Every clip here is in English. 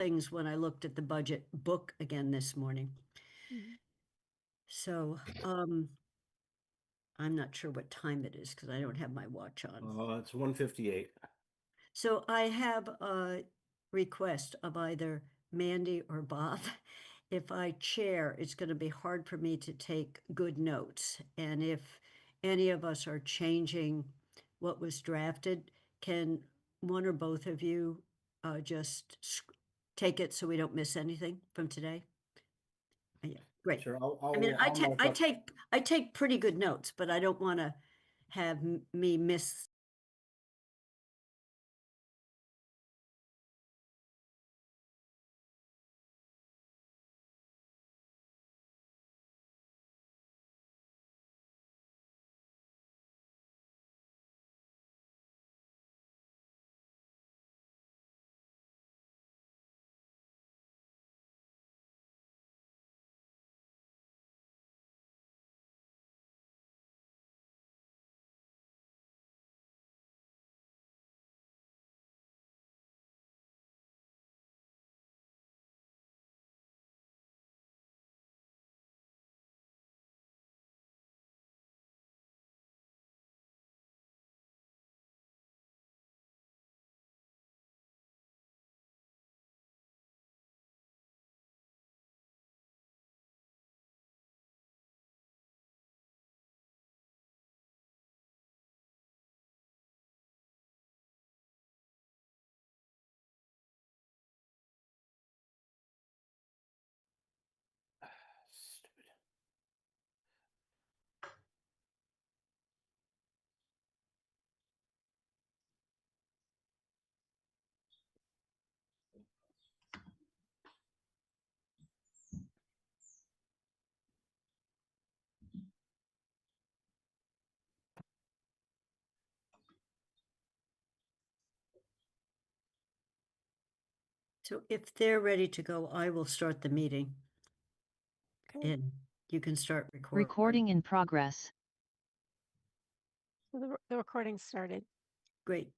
things when I looked at the budget book again this morning. Mhm. So, I'm not sure what time it is because I don't have my watch on. It's 1:58. So I have a request of either Mandy or Bob. If I chair, it's going to be hard for me to take good notes. And if any of us are changing what was drafted, can one or both of you just take it so we don't miss anything from today? Yeah, great. Sure, I mean, I'll mark up. I take pretty good notes, but I don't want to have me miss. Stupid. So if they're ready to go, I will start the meeting. Okay. And you can start Recording in progress. So the recording started. Great.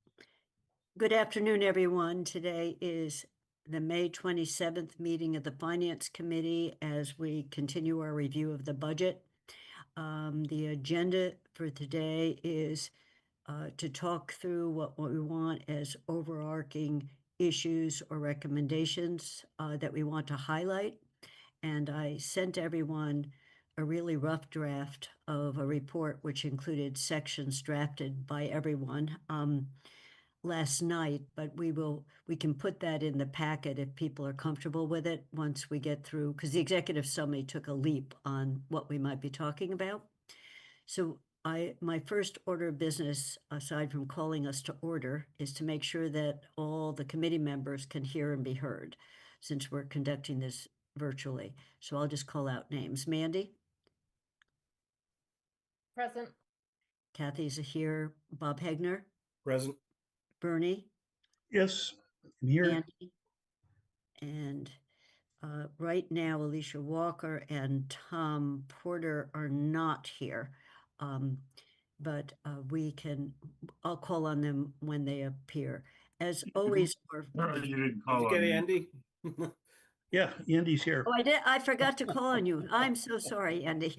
Good afternoon, everyone. Today is the May 27th meeting of the Finance Committee as we continue our review of the budget. The agenda for today is to talk through what we want as overarching issues or recommendations that we want to highlight. And I sent everyone a really rough draft of a report which included sections drafted by everyone last night, but we can put that in the packet if people are comfortable with it once we get through, because the executive summary took a leap on what we might be talking about. So my first order of business, aside from calling us to order, is to make sure that all the committee members can hear and be heard, since we're conducting this virtually. So I'll just call out names. Mandy? Present. Kathy's here. Bob Hegner? Present. Bernie? Yes, I'm here. Andy? And right now, Alicia Walker and Tom Porter are not here. But I'll call on them when they appear. As always, You didn't Did you get Andy? Yeah, Andy's here. oh, I forgot to call on you. I'm so sorry, Andy.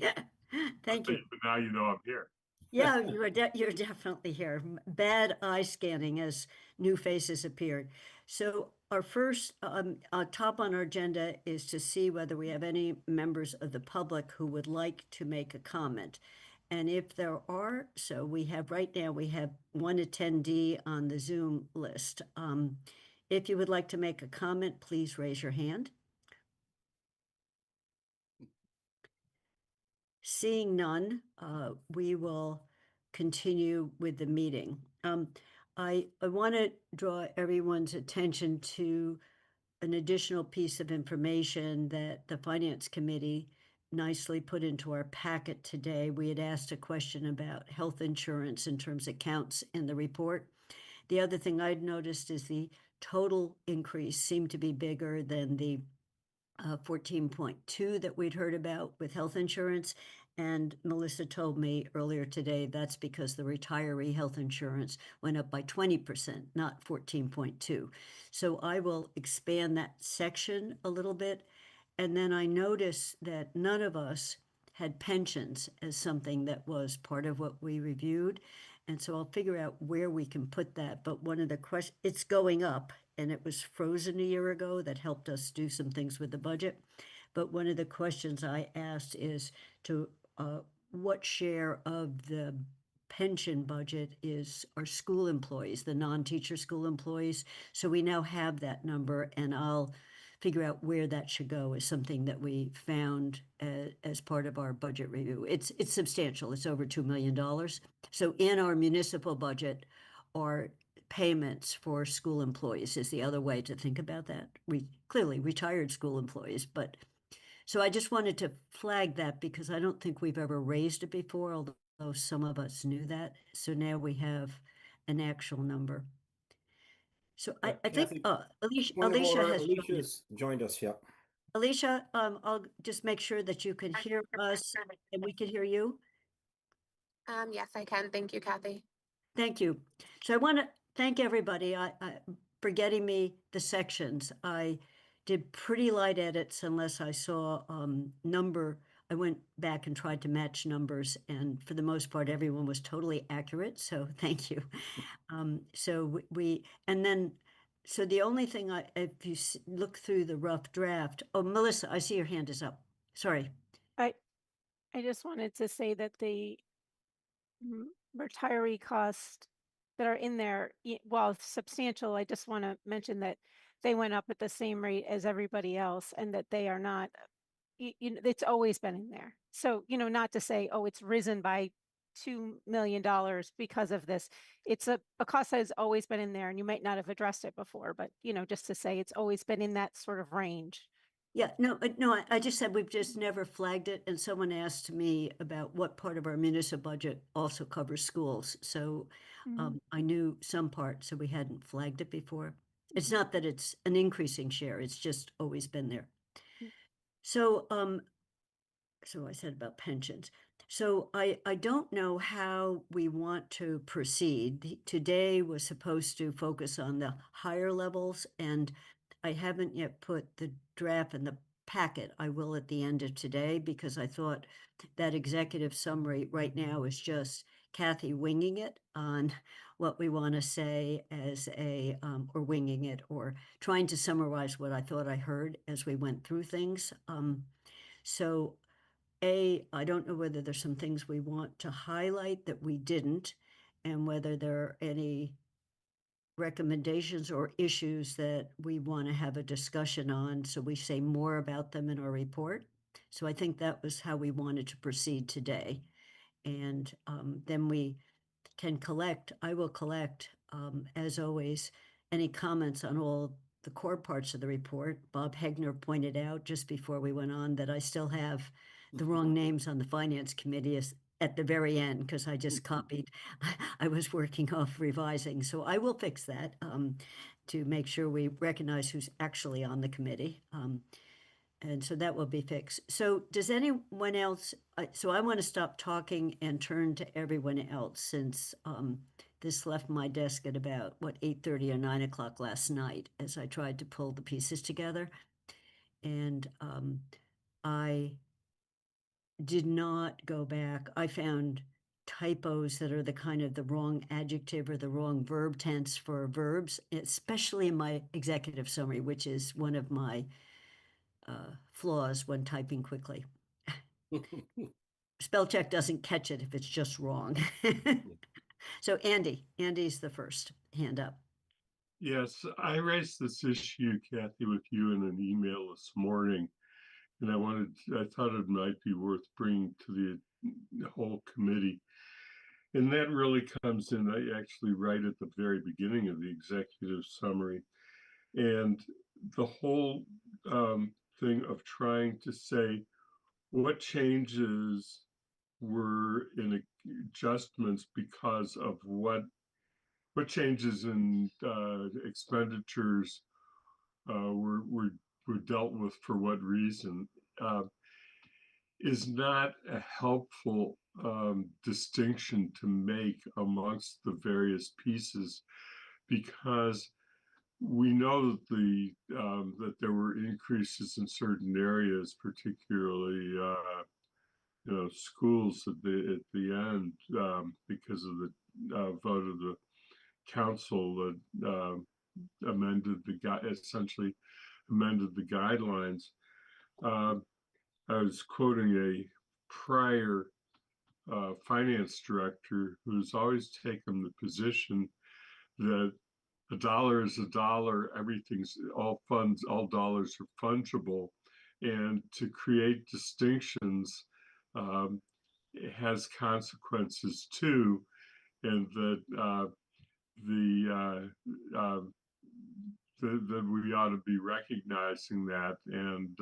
Thank you. But now you know I'm here. Yeah, you're definitely here. Bad eye scanning as new faces appeared. So our first top on our agenda is to see whether we have any members of the public who would like to make a comment. And if there are, so we have right now, we have one attendee on the Zoom list. If you would like to make a comment, please raise your hand. Seeing none, we will continue with the meeting. I want to draw everyone's attention to an additional piece of information that the Finance Committee nicely put into our packet today. We had asked a question about health insurance in terms of counts in the report. The other thing I'd noticed is the total increase seemed to be bigger than the 14.2 that we'd heard about with health insurance. And Melissa told me earlier today that's because the retiree health insurance went up by 20%, not 14.2. So I will expand that section a little bit. And then I noticed that none of us had pensions as something that was part of what we reviewed. And so I'll figure out where we can put that. But one of the questions, it's going up, and it was frozen a year ago. That helped us do some things with the budget. But one of the questions I asked is to what share of the pension budget is our school employees, the non-teacher school employees. So we now have that number, and I'll figure out where that should go is something that we found as part of our budget review. It's substantial. It's over $2 million. So in our municipal budget are payments for school employees is the other way to think about that. We clearly retired school employees, but so I just wanted to flag that because I don't think we've ever raised it before, although some of us knew that. So now we have an actual number. So I think Kathy, Alicia, point of Alicia order, has joined us. Alicia's joined us, yep. Alicia, I'll just make sure that you can hear us and we can hear you. Yes, I can. Thank you, Kathy. Thank you. So I want to thank everybody for getting me the sections. I did pretty light edits unless I saw number. I went back and tried to match numbers, and for the most part, everyone was totally accurate. So thank you. So and then, so the only thing if you look through the rough draft, oh, Melissa, I see your hand is up. Sorry. I just wanted to say that the retiree costs that are in there, while substantial, I just want to mention that they went up at the same rate as everybody else, and that they are not, it's always been in there. So, not to say, oh, it's risen by $2 million because of this. It's a cost that has always been in there, and you might not have addressed it before, but, just to say it's always been in that sort of range. Yeah, no, I just said we've just never flagged it, and someone asked me about what part of our municipal budget also covers schools. So I knew some part, so we hadn't flagged it before. It's not that it's an increasing share, it's just always been there. So so I said about pensions. So I don't know how we want to proceed. Today was supposed to focus on the higher levels, and I haven't yet put the draft in the packet. I will at the end of today because I thought that executive summary right now is just Kathy winging it on what we want to say as a, or winging it, or trying to summarize what I thought I heard as we went through things. So I don't know whether there's some things we want to highlight that we didn't, and whether there are any recommendations or issues that we want to have a discussion on, so we say more about them in our report. So I think that was how we wanted to proceed today. And then we can I will collect, as always, any comments on all the core parts of the report. Bob Hegner pointed out just before we went on that I still have the wrong names on the finance committee at the very end because I just copied. I was working off revising, so I will fix that to make sure we recognize who's actually on the committee. And so that will be fixed. So does anyone else, so I want to stop talking and turn to everyone else since this left my desk at about, 8:30 or 9 o'clock last night as I tried to pull the pieces together. And I did not go back. I found typos that are the kind of the wrong adjective or the wrong verb tense for verbs, especially in my executive summary, which is one of my flaws when typing quickly. Spell check doesn't catch it if it's just wrong. So Andy's the first hand up. Yes, I raised this issue, Kathy, with you in an email this morning, and I thought it might be worth bringing to the whole committee. And that really comes in, actually right at the very beginning of the executive summary. And the whole thing of trying to say what changes were in adjustments because of what changes in expenditures were dealt with for what reason. is not a helpful distinction to make amongst the various pieces, because we know that that there were increases in certain areas, particularly schools at the end, because of the vote of the council that essentially amended the guidelines. I was quoting a prior finance director who's always taken the position that a dollar is a dollar, all dollars are fungible, and to create distinctions has consequences too, and that that we ought to be recognizing that. And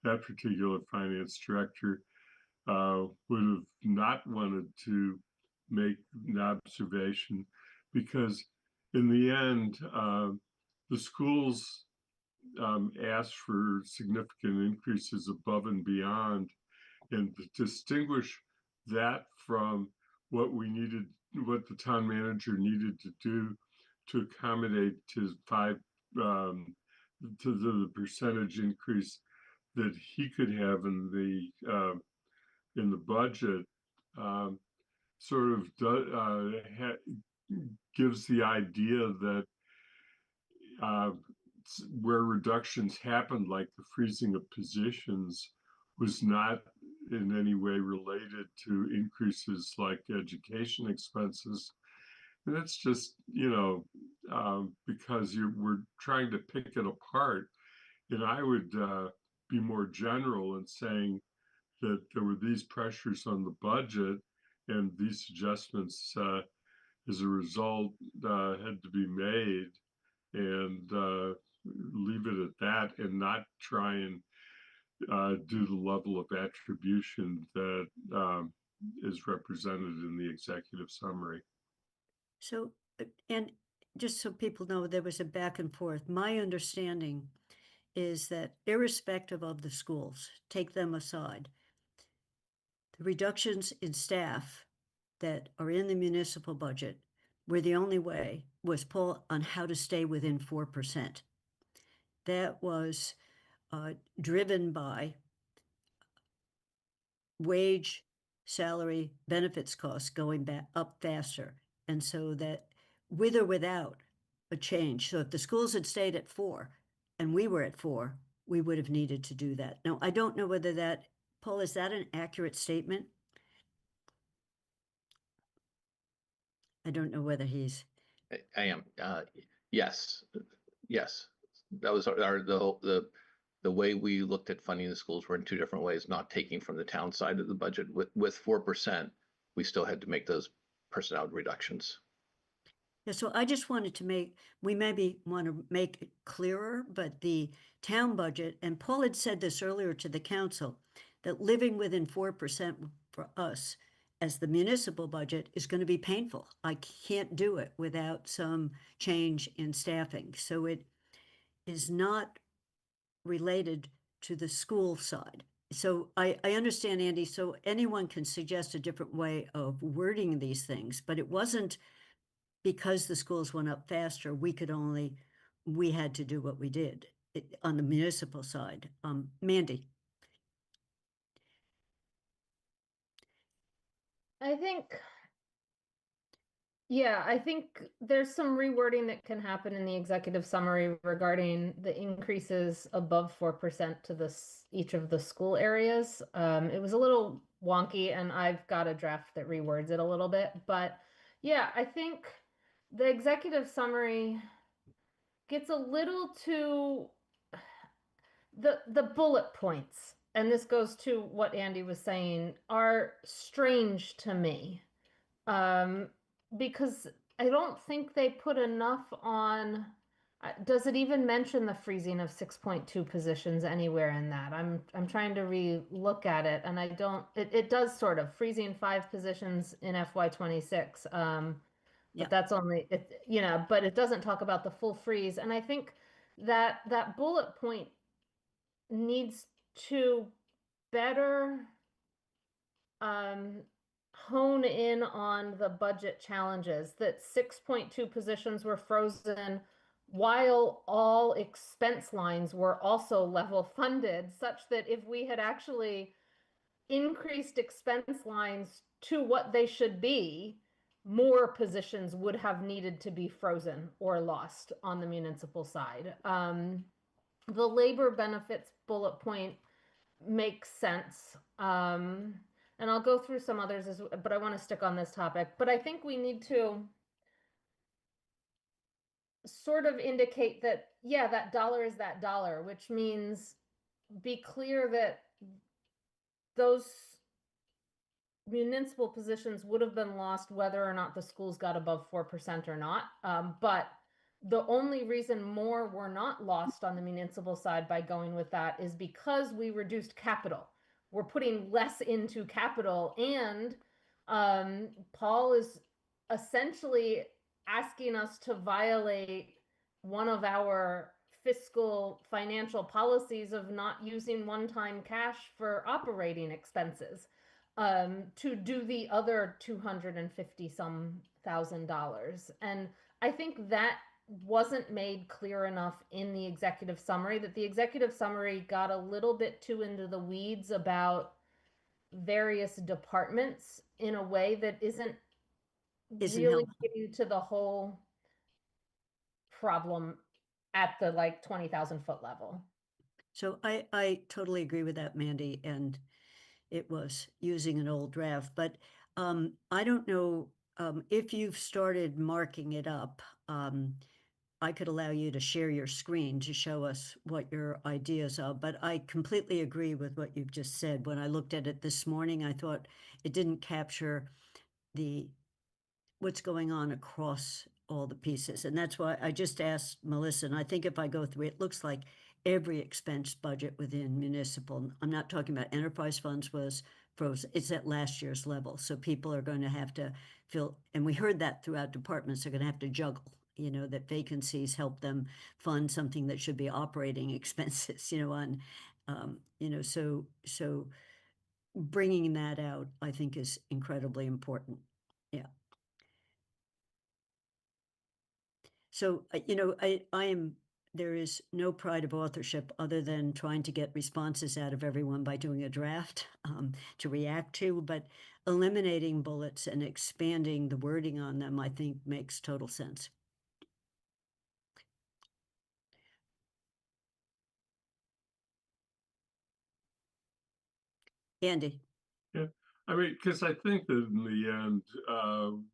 that particular finance director would have not wanted to make an observation, because in the end, the schools asked for significant increases above and beyond, and to distinguish that from what the town manager needed to do to accommodate to the percentage increase that he could have in the budget, sort of gives the idea that where reductions happened, like the freezing of positions, was not in any way related to increases like education expenses. And that's just, because we're trying to pick it apart. And I would be more general in saying that there were these pressures on the budget, and these adjustments as a result had to be made, and leave it at that, and not try and do the level of attribution that is represented in the executive summary. So, and just so people know, there was a back and forth. My understanding is that irrespective of the schools, take them aside, the reductions in staff that are in the municipal budget were the only way was pull on how to stay within 4%. That was driven by wage, salary, benefits costs going back up faster. And so that with or without a change, so if the schools had stayed at 4 and we were at 4, we would have needed to do that. Now, I don't know whether that, Paul, is that an accurate statement? I don't know whether he's. I am. Yes, yes. That was the way we looked at funding the schools were in two different ways, not taking from the town side of the budget. With 4%, we still had to make those personnel reductions. Yeah, so I just wanted to we maybe want to make it clearer, but the town budget, and Paul had said this earlier to the council, that living within 4% for us as the municipal budget is going to be painful. I can't do it without some change in staffing. So it is not related to the school side. So I understand, Andy, so anyone can suggest a different way of wording these things, but it wasn't because the schools went up faster, we had to do what we did on the municipal side. Mandy. I think there's some rewording that can happen in the executive summary regarding the increases above 4% to each of the school areas. It was a little wonky, and I've got a draft that rewords it a little bit. But yeah, I think the executive summary gets a little too the bullet points, and this goes to what Andy was saying, are strange to me. Because I don't think they put enough on. Does it even mention the freezing of 6.2 positions anywhere in that? I'm trying to re-look at it, and I don't. It does sort of freezing 5 positions in FY26. But that's only but it doesn't talk about the full freeze, and I think that bullet point needs to better hone in on the budget challenges, that 6.2 positions were frozen while all expense lines were also level funded, such that if we had actually increased expense lines to what they should be, more positions would have needed to be frozen or lost on the municipal side. The labor benefits bullet point makes sense. And I'll go through some others, but I want to stick on this topic. But I think we need to sort of indicate that, yeah, that dollar is that dollar, which means be clear that those municipal positions would have been lost whether or not the schools got above 4% or not. But the only reason more were not lost on the municipal side by going with that is because we reduced capital. We're putting less into capital, and Paul is essentially asking us to violate one of our fiscal financial policies of not using one-time cash for operating expenses to do the other 250 some $1,000. And I think that wasn't made clear enough in the executive summary, that the executive summary got a little bit too into the weeds about various departments in a way that isn't really helpful. getting to the whole problem at the like 20,000-foot level. So I totally agree with that, Mandy, and it was using an old draft, but I don't know if you've started marking it up. I could allow you to share your screen to show us what your ideas are, but I completely agree with what you've just said. When I looked at it this morning, I thought it didn't capture what's going on across all the pieces. And that's why I just asked Melissa, and I think if I go through, it looks like every expense budget within municipal, I'm not talking about enterprise funds, was frozen. It's at last year's level. So people are going to have to feel, and we heard that throughout departments, they're going to have to juggle, that vacancies help them fund something that should be operating expenses, so bringing that out, I think, is incredibly important. Yeah. So, there is no pride of authorship other than trying to get responses out of everyone by doing a draft to react to, but eliminating bullets and expanding the wording on them, I think, makes total sense. Andy. Yeah, I mean, because I think that in the end,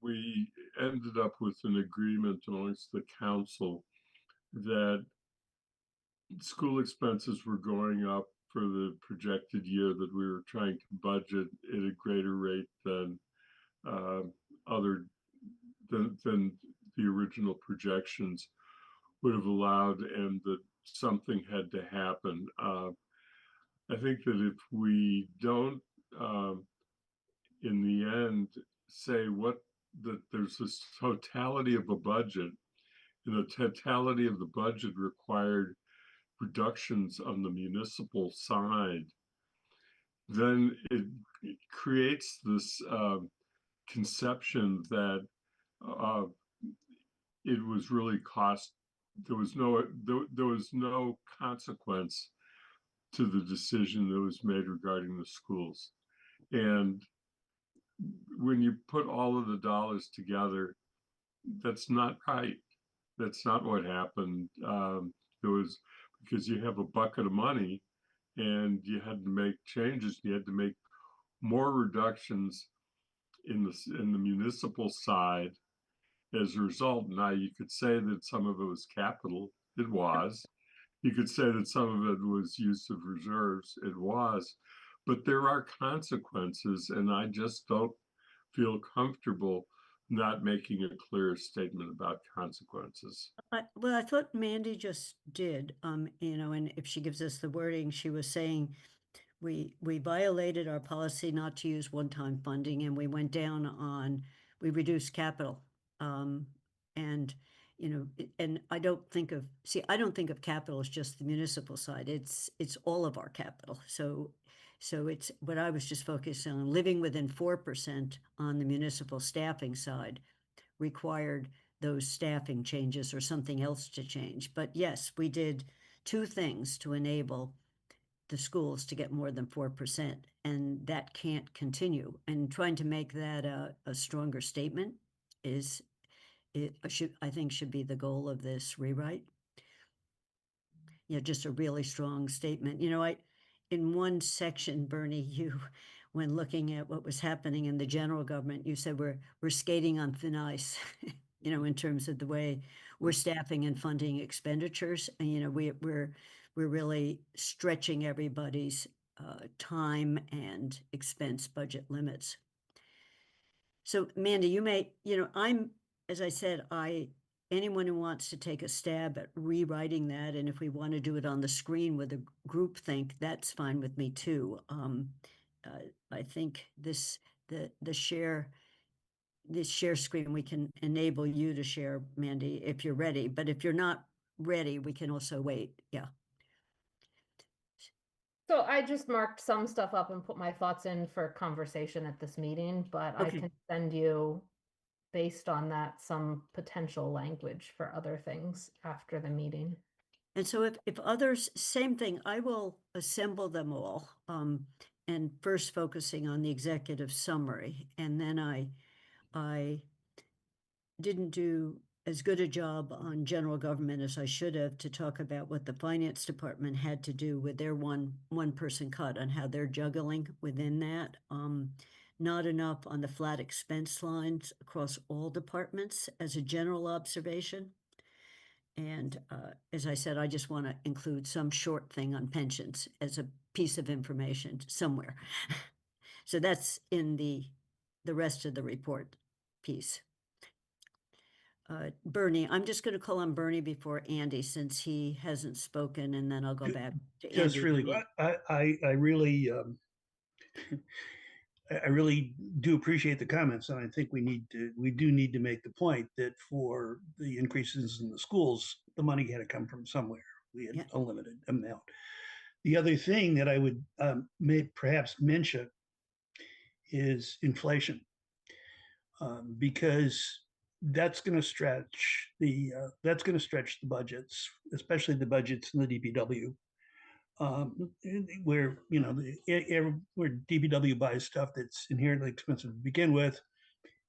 we ended up with an agreement amongst the council that school expenses were going up for the projected year, that we were trying to budget at a greater rate than other than the original projections would have allowed, and that something had to happen. I think that if we don't, in the end, say that there's this totality of a budget, and the totality of the budget required reductions on the municipal side, then it creates this conception that it was really there was no consequence to the decision that was made regarding the schools. And when you put all of the dollars together, that's not right. That's not what happened. There was, because you have a bucket of money and you had to make changes. You had to make more reductions in the municipal side as a result. Now you could say that some of it was capital. It was. You could say that some of it was use of reserves. It was. But there are consequences, and I just don't feel comfortable not making a clear statement about consequences. Well, I thought Mandy just did, and if she gives us the wording, she was saying we violated our policy not to use one-time funding, and we we reduced capital. And I don't think of capital as just the municipal side. It's all of our capital. So So it's what I was just focusing on, living within 4% on the municipal staffing side required those staffing changes or something else to change. But yes, we did two things to enable the schools to get more than 4%, and that can't continue. And trying to make that a stronger statement is, I think should be the goal of this rewrite. Just a really strong statement. In one section, Bernie, when looking at what was happening in the general government, you said we're skating on thin ice, in terms of the way we're staffing and funding expenditures. And, we're really stretching everybody's time and expense budget limits. So Mandy, as I said, anyone who wants to take a stab at rewriting that, and if we want to do it on the screen with a group think, that's fine with me too. I think the share screen, we can enable you to share, Mandy, if you're ready. But if you're not ready, we can also wait. Yeah. So I just marked some stuff up and put my thoughts in for conversation at this meeting, but I Okay. can send you, based on that, some potential language for other things after the meeting. And so if others, same thing, I will assemble them all, and first focusing on the executive summary. And then I didn't do as good a job on general government as I should have to talk about what the finance department had to do with their one person cut and how they're juggling within that. Not enough on the flat expense lines across all departments as a general observation. And as I said, I just want to include some short thing on pensions as a piece of information somewhere. So that's in the rest of the report piece. Bernie, I'm just going to call on Bernie before Andy since he hasn't spoken, and then I'll go back to Andy. Just really, I really, I really do appreciate the comments, and I think we do need to make the point that for the increases in the schools, the money had to come from somewhere. We had a limited amount. The other thing that I would perhaps mention is inflation, because that's going to stretch the budgets, especially the budgets in the DPW. Where where DPW buys stuff that's inherently expensive to begin with,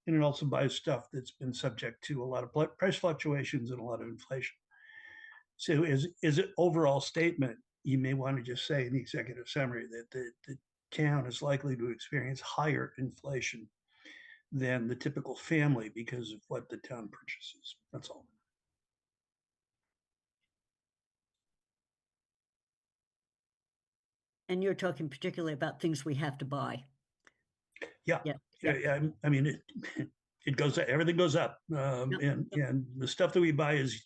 and it also buys stuff that's been subject to a lot of price fluctuations and a lot of inflation. So, as an overall statement, you may want to just say in the executive summary that the town is likely to experience higher inflation than the typical family because of what the town purchases. That's all. And you're talking particularly about things we have to buy. Yeah. I mean, it goes, everything goes up. And the stuff that we buy is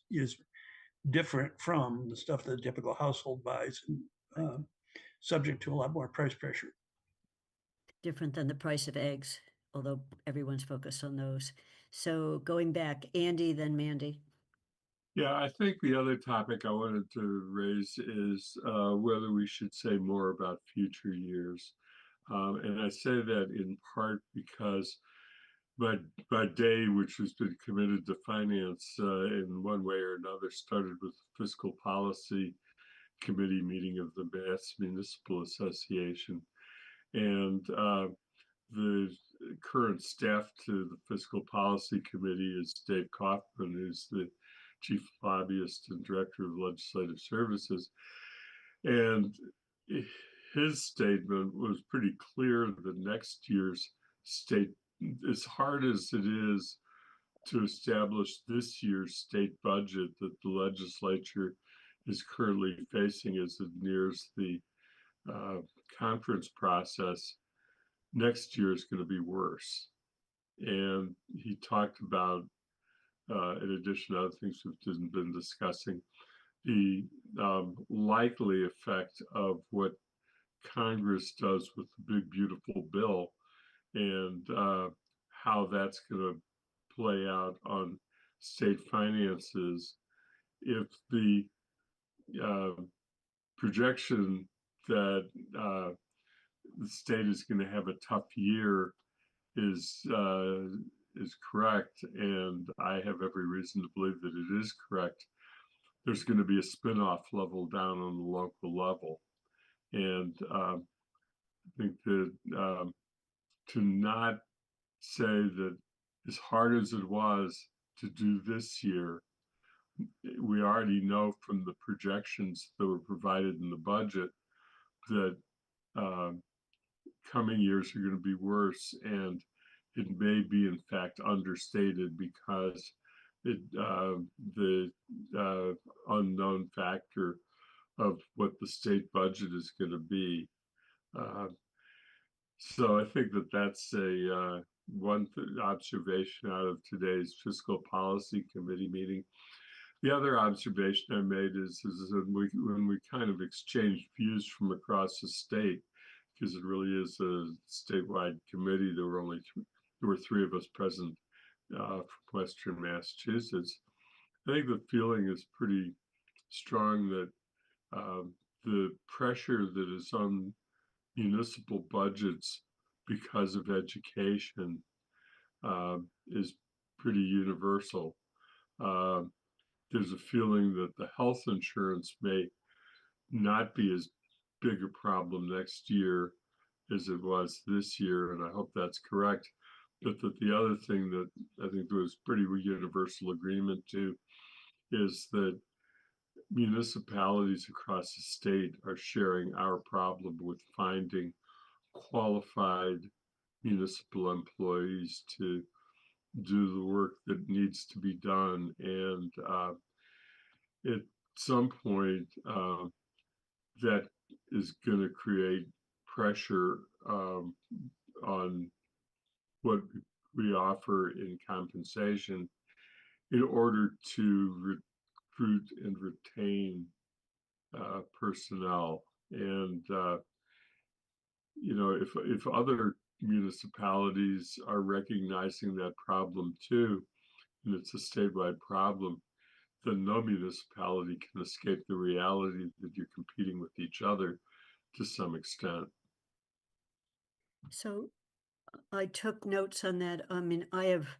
different from the stuff that a typical household buys, and subject to a lot more price pressure. Different than the price of eggs, although everyone's focused on those. So going back, Andy, then Mandy. Yeah, I think the other topic I wanted to raise is whether we should say more about future years. And I say that in part because my day, which has been committed to finance in one way or another, started with the fiscal policy committee meeting of the Mass Municipal Association. And the current staff to the fiscal policy committee is Dave Kaufman, who's the chief lobbyist and director of legislative services. And his statement was pretty clear that next year's state, as hard as it is to establish this year's state budget that the legislature is currently facing as it nears the conference process, next year is going to be worse. And he talked about, in addition to other things we've been discussing, the likely effect of what Congress does with the big, beautiful bill, and how that's going to play out on state finances if the projection that the state is going to have a tough year is correct, and I have every reason to believe that it is correct. There's going to be a spin-off level down on the local level, and I think that to not say that as hard as it was to do this year, we already know from the projections that were provided in the budget that coming years are going to be worse, and it may be in fact understated because the unknown factor of what the state budget is going to be. So I think that that's a one observation out of today's fiscal policy committee meeting. The other observation I made is when we kind of exchanged views from across the state, because it really is a statewide committee. There were three of us present from Western Massachusetts. I think the feeling is pretty strong that the pressure that is on municipal budgets because of education is pretty universal. There's a feeling that the health insurance may not be as big a problem next year as it was this year, and I hope that's correct. But that the other thing that I think there was pretty universal agreement to is that municipalities across the state are sharing our problem with finding qualified municipal employees to do the work that needs to be done. And at some point, that is going to create pressure on what we offer in compensation in order to recruit and retain personnel. And if other municipalities are recognizing that problem too, and it's a statewide problem, then no municipality can escape the reality that you're competing with each other to some extent. So I took notes on that. I mean, I have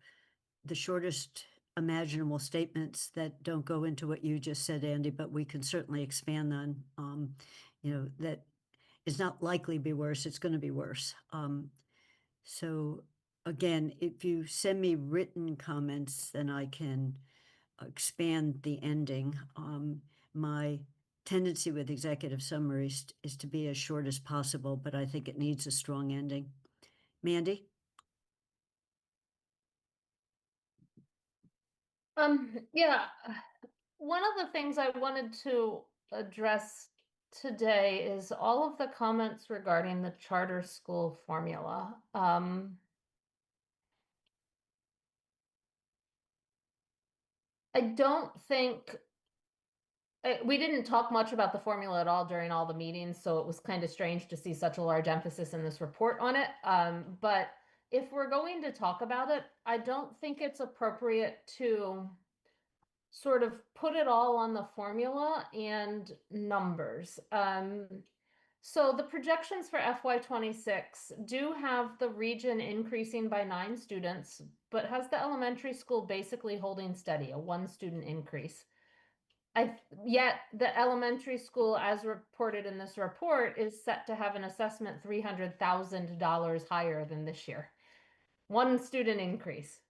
the shortest imaginable statements that don't go into what you just said, Andy, but we can certainly expand on, that is not likely to be worse. It's going to be worse. So again, if you send me written comments, then I can expand the ending. My tendency with executive summaries is to be as short as possible, but I think it needs a strong ending. Mandy? Yeah, one of the things I wanted to address today is all of the comments regarding the charter school formula. I don't think we didn't talk much about the formula at all during all the meetings, so it was kind of strange to see such a large emphasis in this report on it. But if we're going to talk about it, I don't think it's appropriate to sort of put it all on the formula and numbers. So the projections for FY26 do have the region increasing by 9 students, but has the elementary school basically holding steady, a 1 student increase. Yet the elementary school, as reported in this report, is set to have an assessment $300,000 higher than this year. 1 student increase,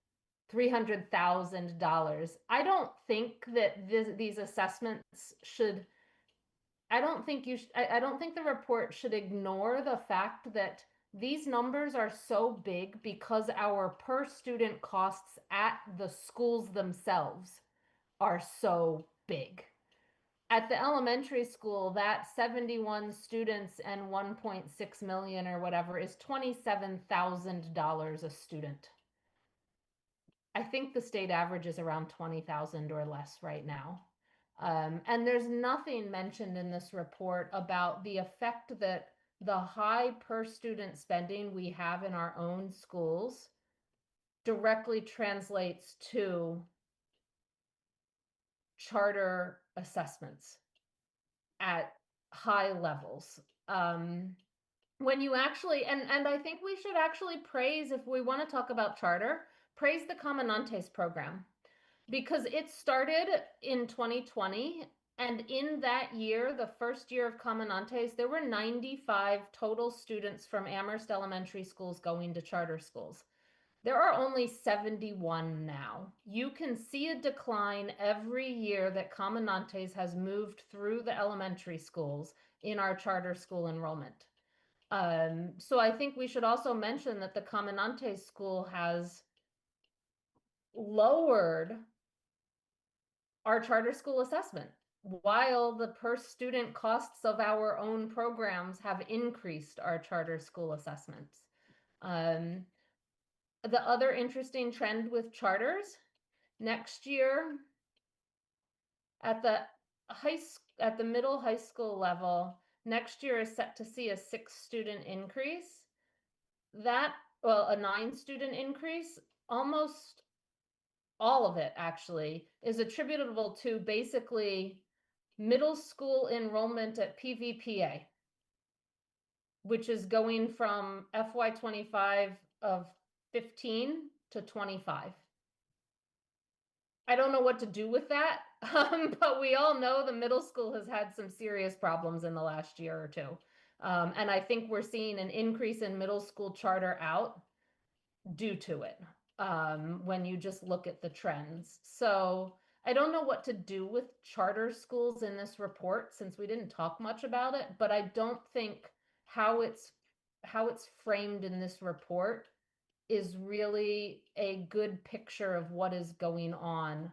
$300,000. I don't think that these assessments should. I don't think I don't think the report should ignore the fact that these numbers are so big because our per student costs at the schools themselves are so big. At the elementary school, that 71 students and 1.6 million or whatever is $27,000 a student. I think the state average is around 20,000 or less right now. And there's nothing mentioned in this report about the effect that the high per student spending we have in our own schools directly translates to charter assessments at high levels. when you actually, and I think we should actually praise, if we want to talk about charter, praise the Comanantes program, because it started in 2020. And in that year, the first year of Comanantes, there were 95 total students from Amherst elementary schools going to charter schools. There are only 71 now. You can see a decline every year that Comanantes has moved through the elementary schools in our charter school enrollment. So I think we should also mention that the Comanantes school has lowered our charter school assessment, while the per student costs of our own programs have increased our charter school assessments. The other interesting trend with charters, next year at the middle high school level, next year is set to see a 6-student increase. A 9-student increase. Almost all of it actually is attributable to basically middle school enrollment at PVPA, which is going from FY25 of 15 to 25. I don't know what to do with that, but we all know the middle school has had some serious problems in the last year or two. And I think we're seeing an increase in middle school charter out due to it, when you just look at the trends. So I don't know what to do with charter schools in this report, since we didn't talk much about it, but I don't think how it's framed in this report is really a good picture of what is going on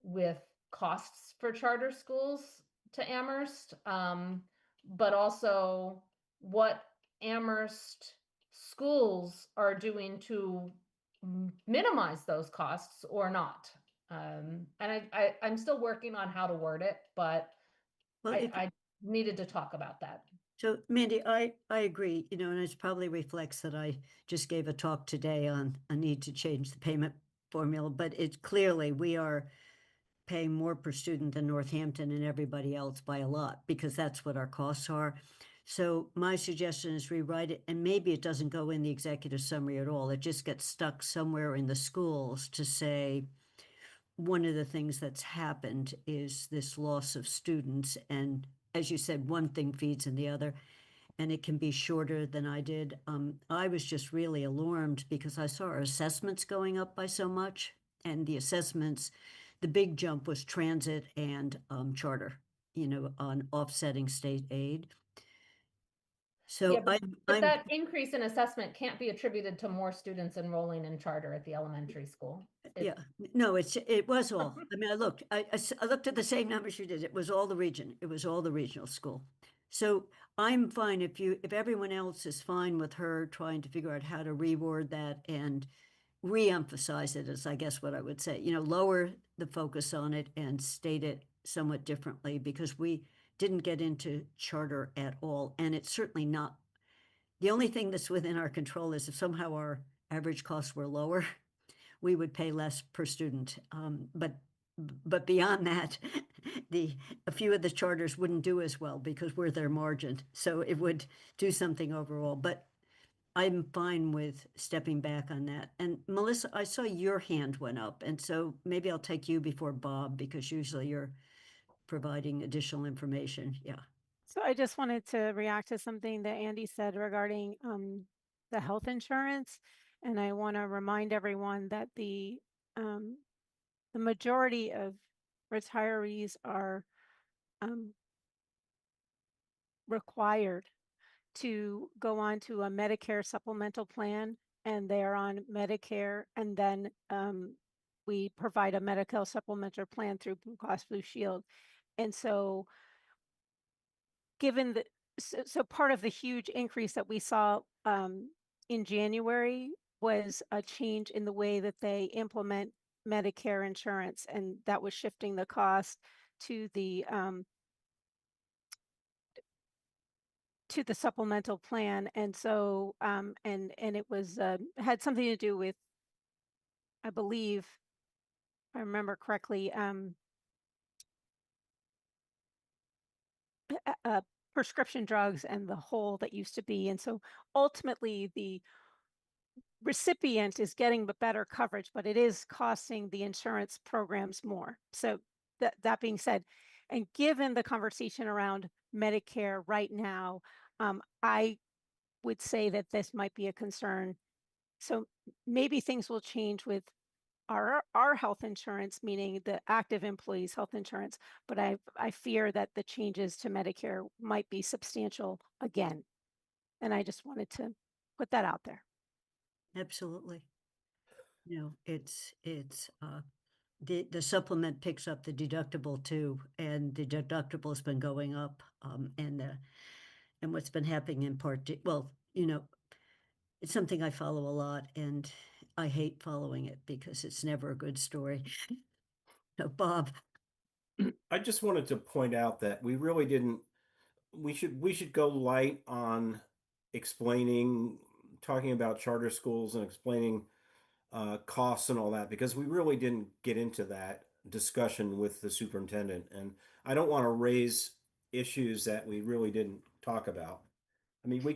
with costs for charter schools to Amherst, but also what Amherst schools are doing to minimize those costs or not. And I'm still working on how to word it, but Well, I needed to talk about that. So Mandy, I agree, you know, and it probably reflects that I just gave a talk today on a need to change the payment formula, but it's clearly we are paying more per student than Northampton and everybody else by a lot, because that's what our costs are. So my suggestion is rewrite it, and maybe it doesn't go in the executive summary at all. It just gets stuck somewhere in the schools to say, one of the things that's happened is this loss of students. And as you said, one thing feeds in the other, and it can be shorter than I did. I was just really alarmed because I saw our assessments going up by so much, and the assessments, the big jump was transit and charter, you know, on offsetting state aid. So Yeah, but I'm that increase in assessment can't be attributed to more students enrolling in charter at the elementary school. yeah, no, it was all. I mean, I looked at the same numbers you did. It was all the region. It was all the regional school. So I'm fine if everyone else is fine with her trying to figure out how to reword that and re-emphasize it, is I guess what I would say. You know, lower the focus on it and state it somewhat differently, because we didn't get into charter at all, and it's certainly not. The only thing that's within our control is if somehow our average costs were lower, we would pay less per student. But beyond that, a few of the charters wouldn't do as well because we're their margin. So it would do something overall. But I'm fine with stepping back on that. And Melissa, I saw your hand went up, and so maybe I'll take you before Bob, because usually you're providing additional information. Yeah. So I just wanted to react to something that Andy said regarding the health insurance. And I want to remind everyone that the majority of retirees are required to go on to a Medicare supplemental plan, and they are on Medicare, and then we provide a medical supplemental plan through Blue Cross Blue Shield. And so given that, so part of the huge increase that we saw in January was a change in the way that they implement Medicare insurance, and that was shifting the cost to the supplemental plan. And so and it was had something to do with, I believe, if I remember correctly, prescription drugs and the hole that used to be. And so ultimately the recipient is getting the better coverage, but it is costing the insurance programs more. So that being said, and given the conversation around Medicare right now, I would say that this might be a concern. So maybe things will change with our health insurance, meaning the active employees' health insurance, but I fear that the changes to Medicare might be substantial again. And I just wanted to put that out there. Absolutely. The supplement picks up the deductible too, and the deductible has been going up. And what's been happening in part, well, it's something I follow a lot, and I hate following it because it's never a good story. So, Bob, I just wanted to point out that we really didn't, we should go light on explaining, talking about charter schools and explaining costs and all that, because we really didn't get into that discussion with the superintendent. And I don't want to raise issues that we really didn't talk about. I mean, we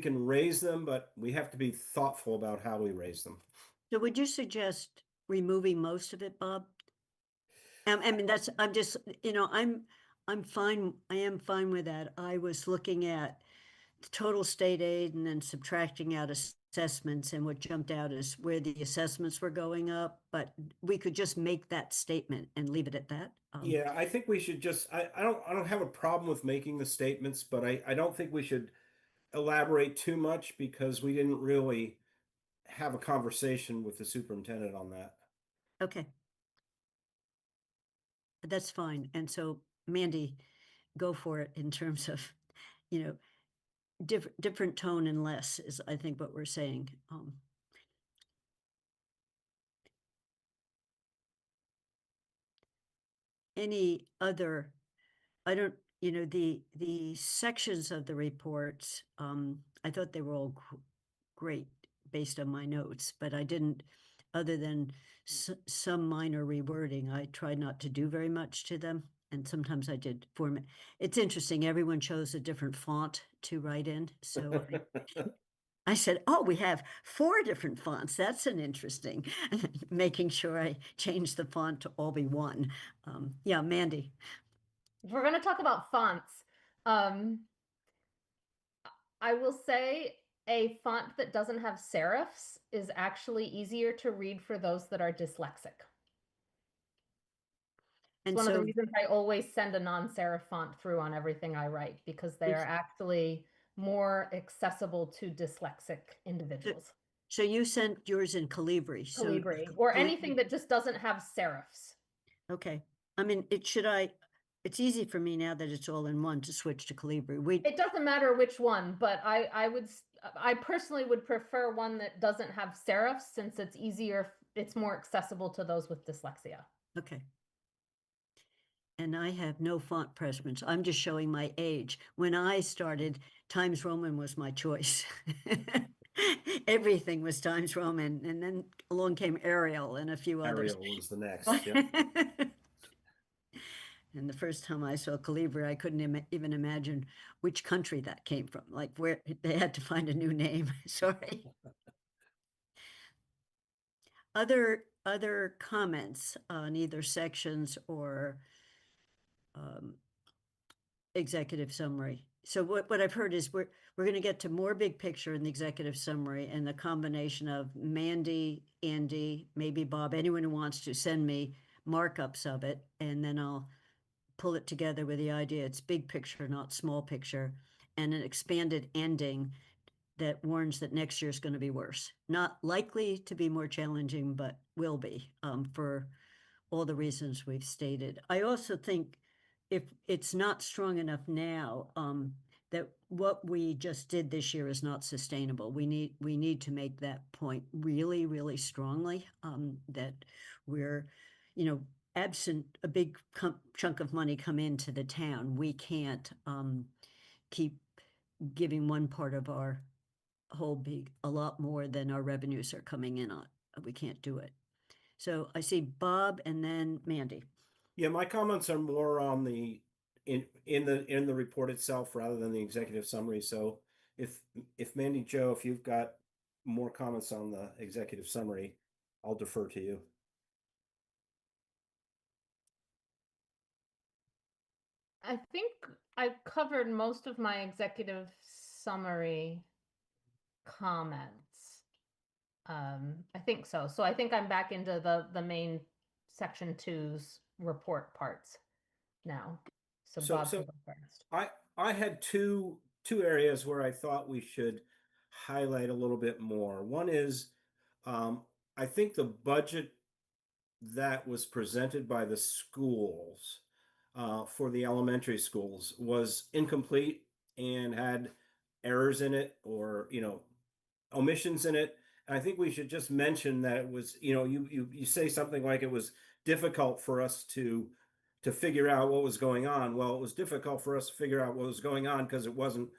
can raise them, but we have to be thoughtful about how we raise them. so would you suggest removing most of it, Bob? I mean, I'm just, I'm fine. I am fine with that. I was looking at the total state aid and then subtracting out assessments, and what jumped out is where the assessments were going up, but we could just make that statement and leave it at that. Yeah, I think we should just, I don't have a problem with making the statements, but I don't think we should elaborate too much because we didn't really have a conversation with the superintendent on that. Okay. That's fine. And so, Mandy, go for it in terms of, different tone and less is, I think, what we're saying. Any other, I don't, the sections of the reports, I thought they were all great based on my notes, but I didn't, other than some minor rewording, I tried not to do very much to them. And sometimes I did format. It's interesting. Everyone chose a different font to write in. So I said, oh, we have 4 different fonts. That's an interesting, making sure I changed the font to all be one. Yeah, Mandy. If we're going to talk about fonts, I will say a font that doesn't have serifs is actually easier to read for those that are dyslexic. It's And one of the so, reasons I always send a non-serif font through on everything I write, because they are actually more accessible to dyslexic individuals. so you sent yours in Calibri. Calibri, or anything that just doesn't have serifs. Okay. I mean, it's easy for me now that it's all in one to switch to Calibri. It doesn't matter which one, but I personally would prefer one that doesn't have serifs, since it's easier, it's more accessible to those with dyslexia. Okay. And I have no font preference. I'm just showing my age. When I started, Times Roman was my choice. Everything was Times Roman, and then along came Arial and a few others. Arial was the next. Yeah. And the first time I saw Calibri, I couldn't even imagine which country that came from. Like, where they had to find a new name. Sorry. Other comments on either sections or executive summary? So what I've heard is we're going to get to more big picture in the executive summary, and the combination of Mandy, Andy, maybe Bob, anyone who wants to send me markups of it, and then I'll pull it together with the idea it's big picture, not small picture, and an expanded ending that warns that next year is going to be worse. Not likely to be more challenging, but will be, for all the reasons we've stated. I also think if it's not strong enough now, that what we just did this year is not sustainable. We need to make that point really, really strongly, that we're, absent a big chunk of money come into the town, we can't keep giving one part of our whole big a lot more than our revenues are coming in on. We can't do it. So I see Bob and then Mandy. Yeah, my comments are more on the in the report itself rather than the executive summary. So if Mandy Jo, if you've got more comments on the executive summary, I'll defer to you. I think I've covered most of my executive summary comments. I think so. So I think I'm back into the main section 2's report parts now. So Bob can go first. I had two areas where I thought we should highlight a little bit more. One is I think the budget that was presented by the schools for the elementary schools was incomplete and had errors in it, or omissions in it. And I think we should just mention that it was, you say something like it was difficult for us to figure out what was going on. Well, it was difficult for us to figure out what was going on because it wasn't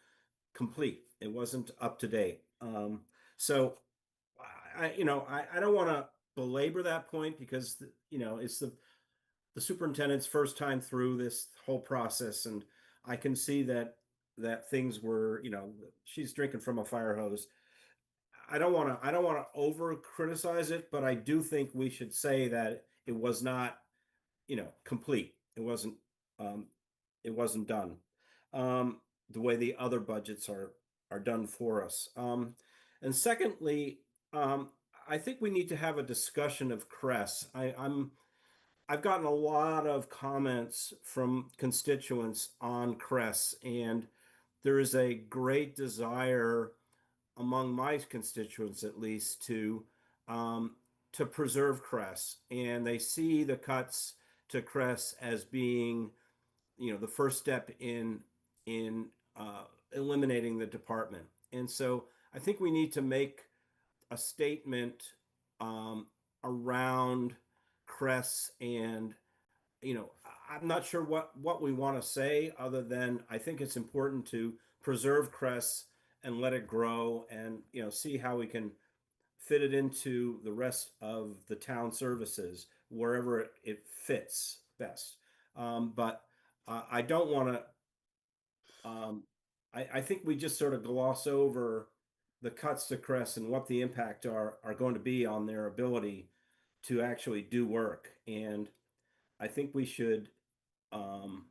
complete. It wasn't up to date. So I don't want to belabor that point because it's the superintendent's first time through this whole process, and I can see that things were, she's drinking from a fire hose. I don't want to over criticize it, but I do think we should say that it was not, complete. Um, it wasn't done the way the other budgets are done for us. And secondly, I think we need to have a discussion of CRESS. I've gotten a lot of comments from constituents on CRESS, and there is a great desire among my constituents, at least, um, to preserve CRESS, and they see the cuts to CRESS as being, the first step in eliminating the department. And so I think we need to make a statement around CRESS, and I'm not sure what we want to say other than I think it's important to preserve CRESS and let it grow, and see how we can fit it into the rest of the town services wherever it fits best. But I don't want to. I think we just sort of gloss over the cuts to CRESS and what the impact are going to be on their ability to actually do work. And I think we should, um,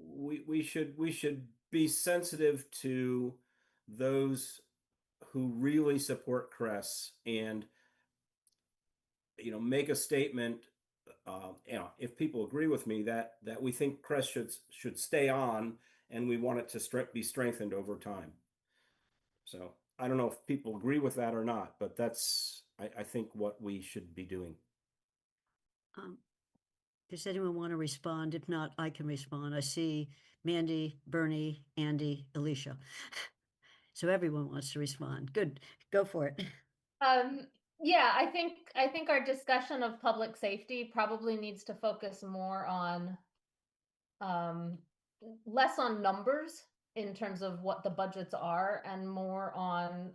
we should be sensitive to those who really support CRESS, and make a statement. If people agree with me that we think CRESS should stay on, and we want it to be strengthened over time. So I don't know if people agree with that or not, but that's I think what we should be doing. Does anyone want to respond? If not, I can respond. I see Mandy, Bernie, Andy, Alicia. So everyone wants to respond. Good, go for it. Yeah, I think our discussion of public safety probably needs to focus more on less on numbers in terms of what the budgets are, and more on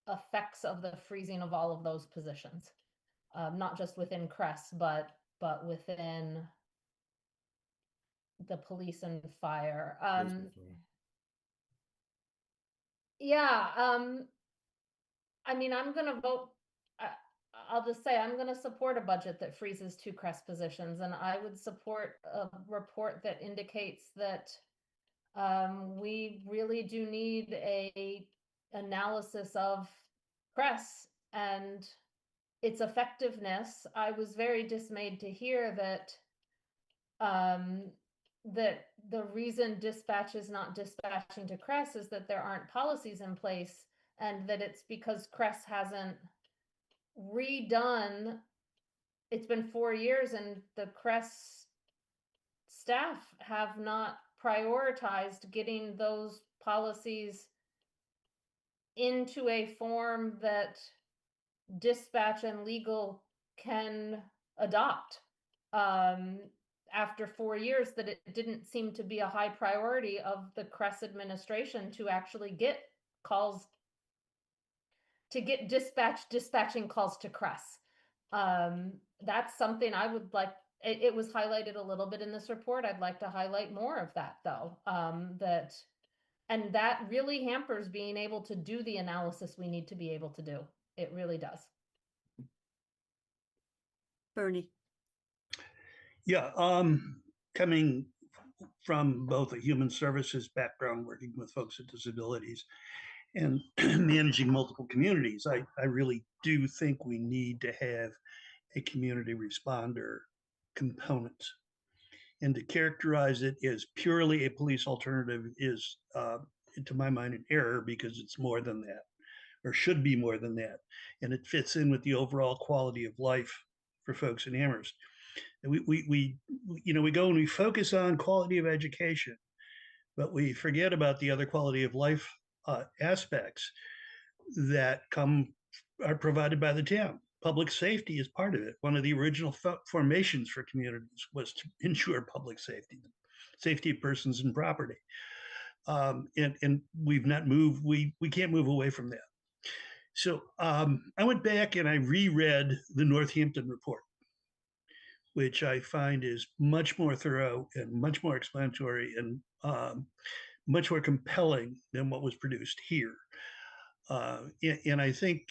effects of the freezing of all of those positions. Not just within CRESS, but within the police and fire. Yeah, I mean, I'm gonna vote. I'll just say I'm going to support a budget that freezes 2 CRESS positions, and I would support a report that indicates that we really do need a analysis of CRESS and its effectiveness. I was very dismayed to hear that that the reason dispatch is not dispatching to CRESS is that there aren't policies in place, and that it's because CRESS hasn't redone. It's been 4 years and the CRESS staff have not prioritized getting those policies into a form that dispatch and legal can adopt. After 4 years, that it didn't seem to be a high priority of the CRESS administration to actually get calls, to get dispatching calls to CRESS. That's something I would like it was highlighted a little bit in this report. I'd like to highlight more of that though. And that really hampers being able to do the analysis we need to be able to do. It really does. Bernie. Yeah, coming from both a human services background, working with folks with disabilities, and managing multiple communities, I really do think we need to have a community responder component. And to characterize it as purely a police alternative is, to my mind, an error because it's more than that, or should be more than that. And it fits in with the overall quality of life for folks in Amherst. And we go and we focus on quality of education, but we forget about the other quality of life aspects that are provided by the town. Public safety is part of it. One of the original formations for communities was to ensure public safety, safety of persons and property. And we've not moved. We can't move away from that. So I went back and I reread the Northampton report, which I find is much more thorough and much more explanatory and much more compelling than what was produced here. And I think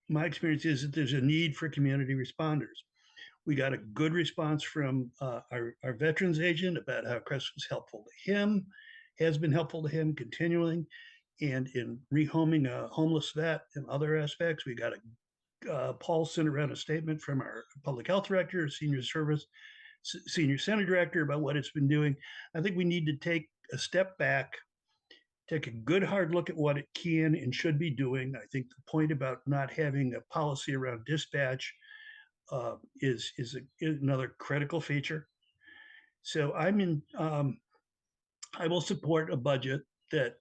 my experience is that there's a need for community responders. We got a good response from our veterans agent about how Crest was helpful to him, has been helpful to him continuing. And in rehoming a homeless vet and other aspects, we got Paul sent around a statement from our public health director, senior center director about what it's been doing. I think we need to take a step back, take a good hard look at what it can and should be doing. I think the point about not having a policy around dispatch is another critical feature. So I will support a budget that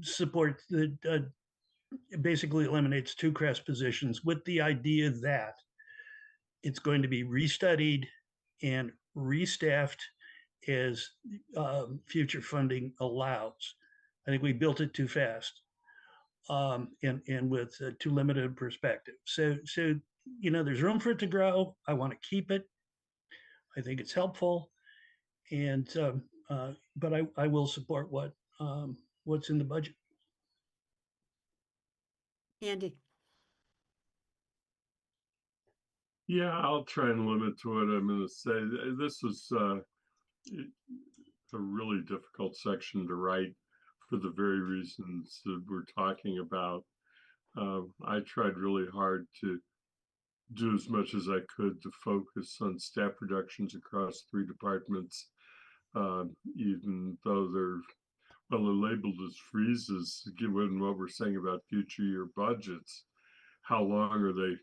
supports that basically eliminates two Crest positions with the idea that it's going to be restudied and restaffed as future funding allows. I think we built it too fast and with too limited perspective. So there's room for it to grow. I want to keep it. I think it's helpful, and but I will support what's in the budget. Andy. Yeah, I'll try and limit to what I'm going to say. This is a really difficult section to write for the very reasons that we're talking about. I tried really hard to do as much as I could to focus on staff reductions across 3 departments, even though they're labeled as freezes, given what we're saying about future year budgets. How long are they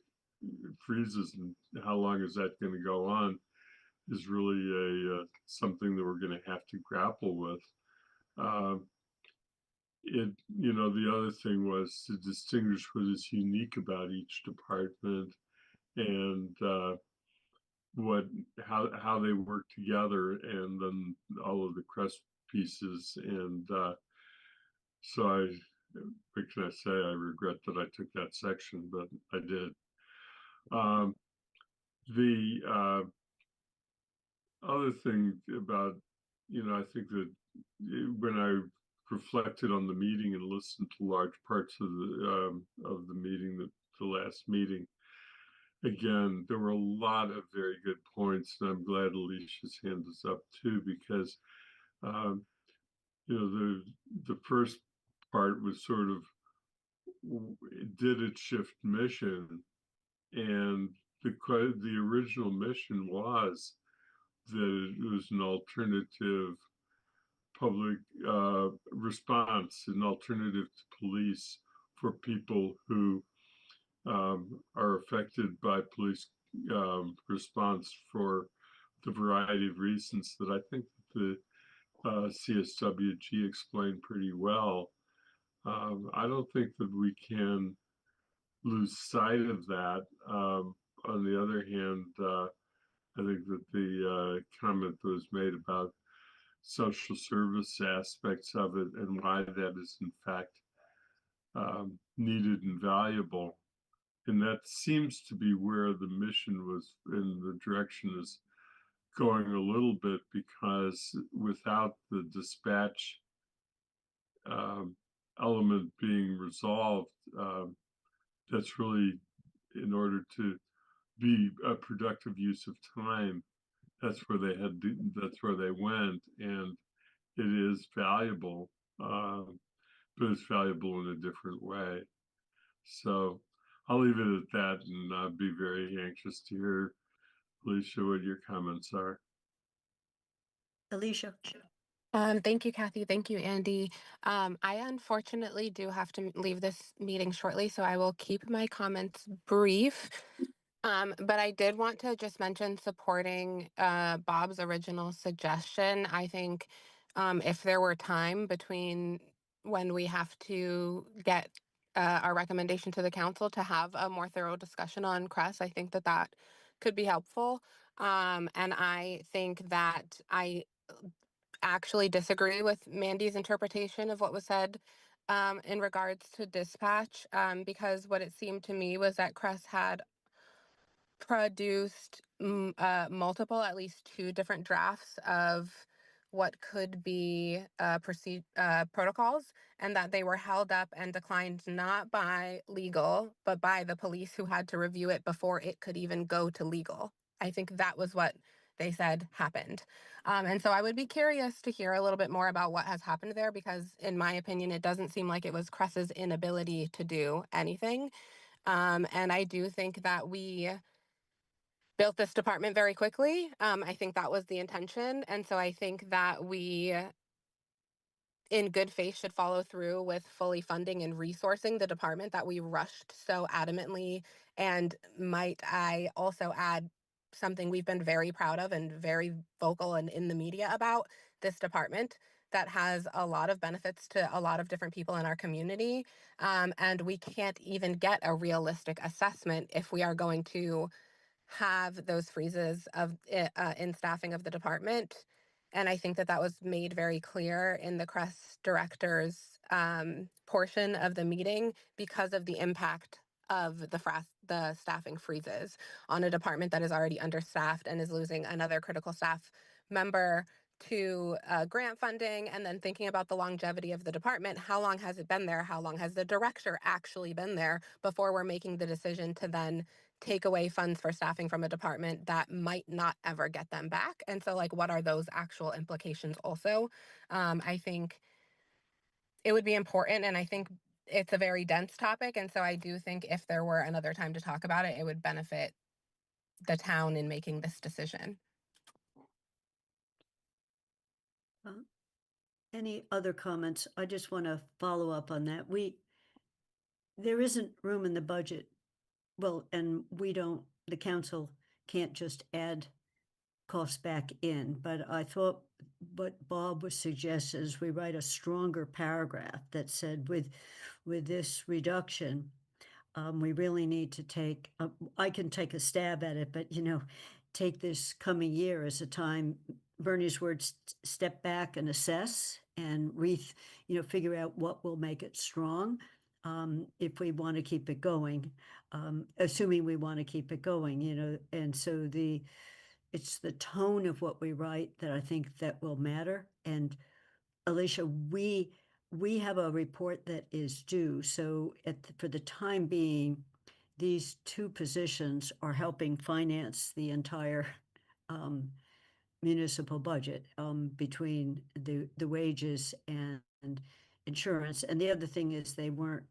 freezes and how long is that going to go on is really something that we're going to have to grapple with. The other thing was to distinguish what is unique about each department and how they work together, and then all of the Crest pieces. And so what can I say? I regret that I took that section, but I did. The other thing about, I think that when I reflected on the meeting and listened to large parts of the meeting, the last meeting, again, there were a lot of very good points, and I'm glad Alicia's hand is up too, because the first part was sort of, did it shift mission? And the original mission was that it was an alternative public response, an alternative to police for people who are affected by police response for the variety of reasons that I think the CSWG explained pretty well. I don't think that we can lose sight of that. On the other hand, I think that the comment that was made about social service aspects of it and why that is in fact needed and valuable And that seems to be where the mission was, and the direction is going a little bit, because without the dispatch element being resolved, that's really, in order to be a productive use of time, that's where that's where they went, and it is valuable, but it's valuable in a different way. So I'll leave it at that, and I'd be very anxious to hear, Alicia, what your comments are. Alicia? Thank you, Kathy. Thank you, Andy. I unfortunately do have to leave this meeting shortly, so I will keep my comments brief. But I did want to just mention supporting Bob's original suggestion. I think if there were time between when we have to get our recommendation to the council to have a more thorough discussion on CRESS, I think that that could be helpful. And I think that I actually disagree with Mandy's interpretation of what was said in regards to dispatch, because what it seemed to me was that Cress had produced multiple, at least two different drafts of what could be protocols, and that they were held up and declined not by legal, but by the police, who had to review it before it could even go to legal. I think that was what they said happened. And so I would be curious to hear a little bit more about what has happened there, because in my opinion, it doesn't seem like it was Cress's inability to do anything. And I do think that we built this department very quickly. I think that was the intention. And so I think that we, in good faith, should follow through with fully funding and resourcing the department that we rushed so adamantly. And might I also add something we've been very proud of and very vocal and in the media about: this department that has a lot of benefits to a lot of different people in our community. And we can't even get a realistic assessment if we are going to have those freezes of in staffing of the department. And I think that that was made very clear in the CRESS director's portion of the meeting, because of the impact of the staffing freezes on a department that is already understaffed and is losing another critical staff member to grant funding. And then thinking about the longevity of the department: how long has it been there? How long has the director actually been there before we're making the decision to then take away funds for staffing from a department that might not ever get them back? And so, like, what are those actual implications also? I think it would be important, and I think it's a very dense topic. And so I do think if there were another time to talk about it, it would benefit the town in making this decision. Any other comments? I just want to follow up on that. There isn't room in the budget. Well, and the council can't just add costs back in, but I thought what Bob was suggesting is we write a stronger paragraph that said, with this reduction, we really need to take, I can take a stab at it, but, take this coming year as a time, Bernie's words, step back and assess and figure out what will make it strong, if we want to keep it going, assuming we want to keep it going, and so it's the tone of what we write that I think that will matter. And Alicia, we have a report that is due. So for the time being, these two positions are helping finance the entire municipal budget, between the wages and insurance. And the other thing is they were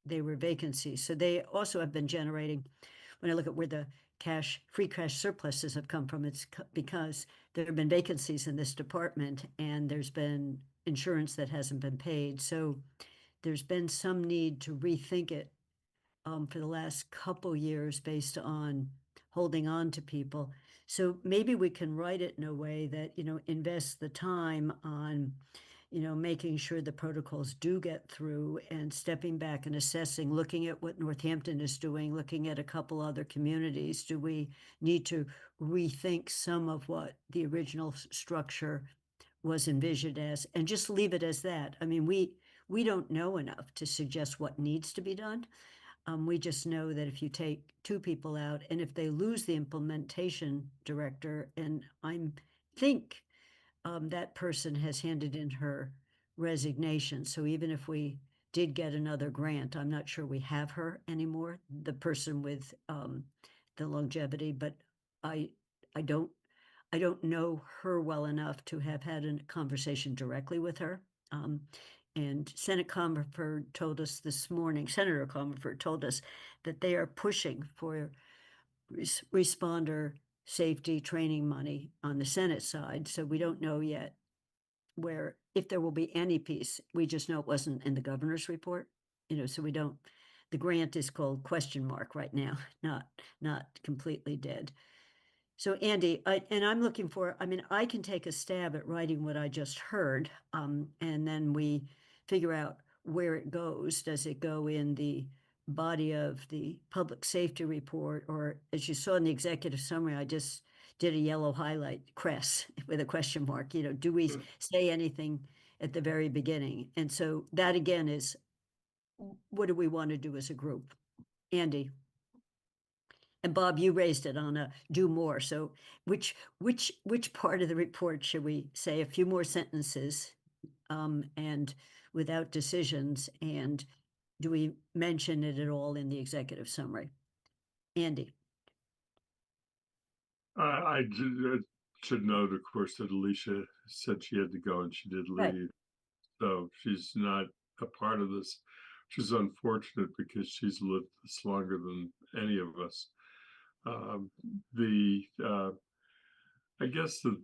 vacancies. So they also have been generating, when I look at where the free cash surpluses have come from, it's because there have been vacancies in this department and there's been insurance that hasn't been paid. So there's been some need to rethink it for the last couple years based on holding on to people. So maybe we can write it in a way that, invest the time on, making sure the protocols do get through, and stepping back and assessing, looking at what Northampton is doing, looking at a couple other communities. Do we need to rethink some of what the original structure was envisioned as, and just leave it as that? I mean, we don't know enough to suggest what needs to be done. We just know that if you take two people out and if they lose the implementation director, and think that person has handed in her resignation. So even if we did get another grant, I'm not sure we have her anymore, the person with the longevity, but I don't know her well enough to have had a conversation directly with her. And Senator Comerford told us this morning that they are pushing for responder safety training money on the Senate side. So we don't know yet if there will be any piece. We just know it wasn't in the governor's report, so we don't, the grant is called question mark right now, not completely dead. So Andy, I'm looking for, I can take a stab at writing what I just heard, and then we figure out where it goes. Does it go in the body of the public safety report, or as you saw in the executive summary, I just did a yellow highlight, CRESS, with a question mark, do we say anything at the very beginning? And so that again is, what do we want to do as a group? Andy? And Bob, you raised it on a do more. So which part of the report should we say? A few more sentences, and without decisions, and do we mention it at all in the executive summary? Andy? I should note, of course, that Alicia said she had to go and she did leave. Right. So she's not a part of this, which is unfortunate because she's lived this longer than any of us. I guess that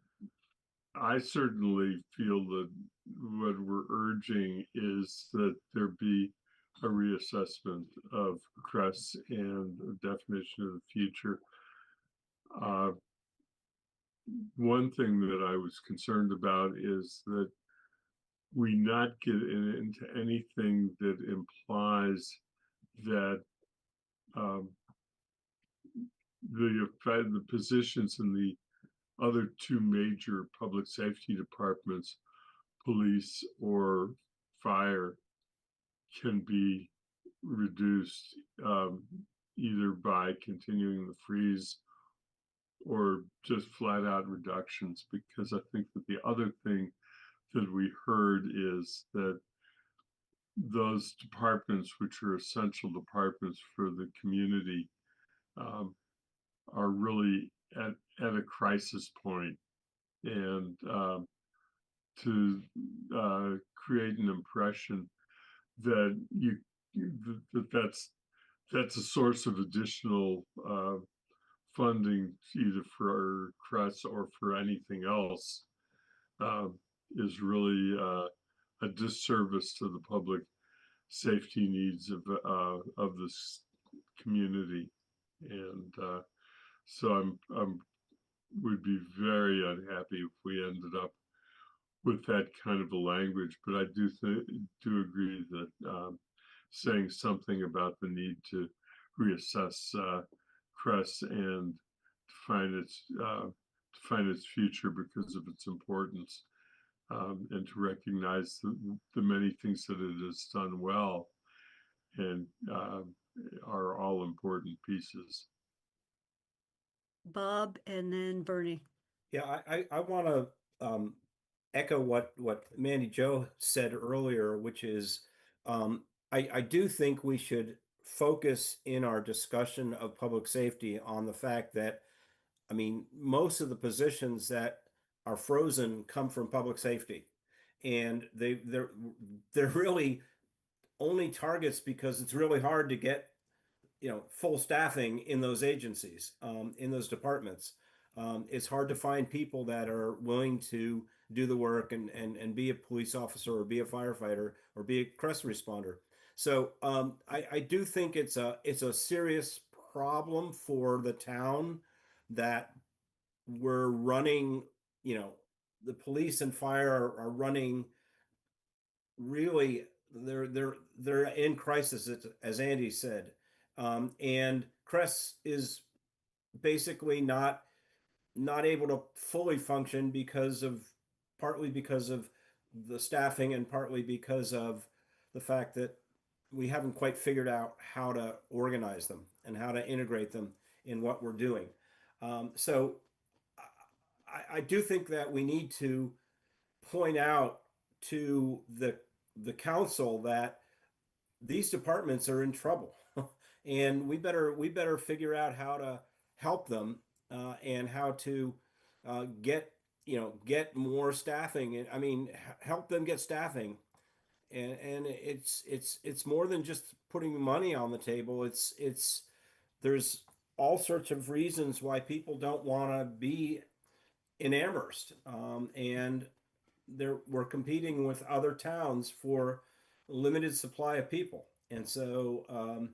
I certainly feel that what we're urging is that there be a reassessment of CRESS and a definition of the future. One thing that I was concerned about is that we not get into anything that implies that the positions in the other two major public safety departments, police or fire, can be reduced either by continuing the freeze or just flat out reductions, because I think that the other thing that we heard is that those departments, which are essential departments for the community, are really at a crisis point. And to create an impression that that's a source of additional funding either for CRESS or for anything else is really a disservice to the public safety needs of this community. And so I'm would be very unhappy if we ended up with that kind of a language. But I do agree that saying something about the need to reassess CRESS and define its future because of its importance, and to recognize the many things that it has done well and are all important pieces. Bob, and then Bernie. Yeah, I want to echo what Mandy Jo said earlier, which is I do think we should focus in our discussion of public safety on the fact that, most of the positions that are frozen come from public safety, and they're really only targets because it's really hard to get full staffing in those agencies, in those departments. It's hard to find people that are willing to do the work and be a police officer or be a firefighter or be a CRESS responder. So I do think it's a serious problem for the town that we're running, the police and fire are running really, they're in crisis, as Andy said. And CRESS is basically not able to fully function partly because of the staffing and partly because of the fact that we haven't quite figured out how to organize them and how to integrate them in what we're doing. So I do think that we need to point out to the council that these departments are in trouble, and we better figure out how to help them, and how to get more staffing. And I mean, help them get staffing. And it's more than just putting money on the table. It's there's all sorts of reasons why people don't want to be in Amherst, and we're competing with other towns for limited supply of people, and so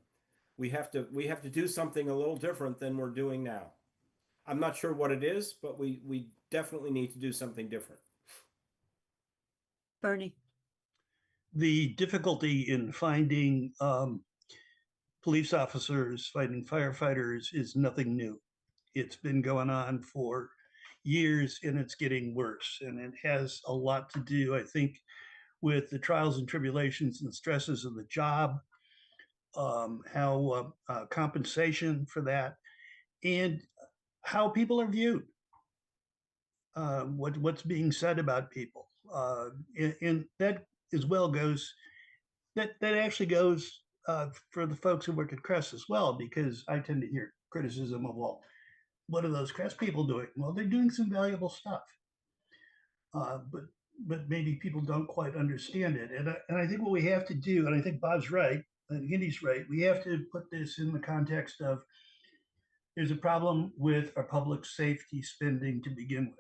we have to do something a little different than we're doing now. I'm not sure what it is, but we definitely need to do something different. Bernie. The difficulty in finding police officers, finding firefighters is nothing new. It's been going on for years and it's getting worse. And it has a lot to do, I think, with the trials and tribulations and stresses of the job, how compensation for that, and how people are viewed. What's being said about people, and that as well goes. That actually goes for the folks who work at Crest as well, because I tend to hear criticism of, well, what are those Crest people doing? Well, they're doing some valuable stuff, but maybe people don't quite understand it. And I think what we have to do, and I think Bob's right, and Andy's right, we have to put this in the context of there's a problem with our public safety spending to begin with.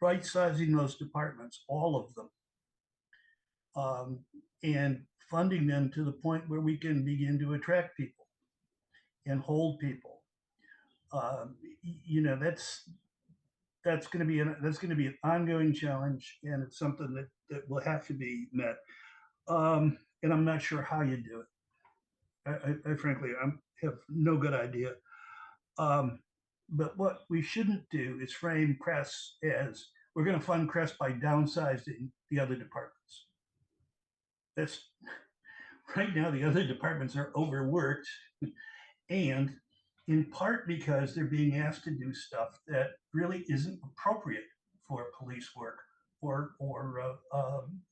Right sizing those departments, all of them, and funding them to the point where we can begin to attract people and hold people. That's going to be an ongoing challenge, and it's something that will have to be met. And I'm not sure how you do it. I frankly, I have no good idea. But what we shouldn't do is frame Crest as we're going to fund Crest by downsizing the other departments. That's right now, the other departments are overworked, and in part because they're being asked to do stuff that really isn't appropriate for police work or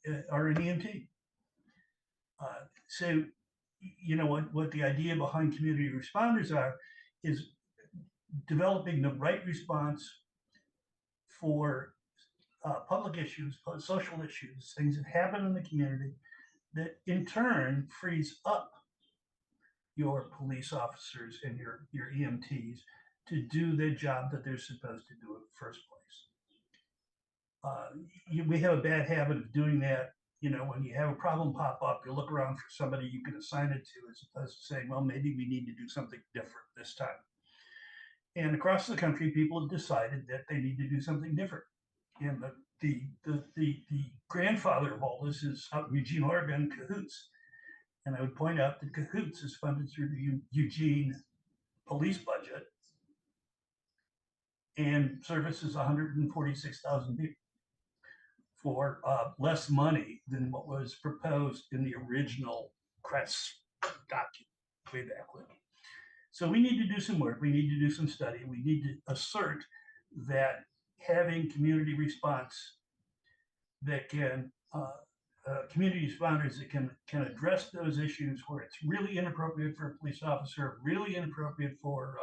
an EMT. So, what the idea behind community responders are is developing the right response for public issues, social issues, things that happen in the community that in turn frees up your police officers and your EMTs to do the job that they're supposed to do in the first place. We have a bad habit of doing that. When you have a problem pop up, you look around for somebody you can assign it to, as opposed to saying, well, maybe we need to do something different this time. And across the country, people have decided that they need to do something different. And the grandfather of all this is out in Eugene, Oregon, Cahoots. And I would point out that Cahoots is funded through the Eugene police budget and services 146,000 people for less money than what was proposed in the original Crest document way back when. So we need to do some work. We need to do some study. We need to assert that having community response that can community responders that can address those issues where it's really inappropriate for a police officer, really inappropriate for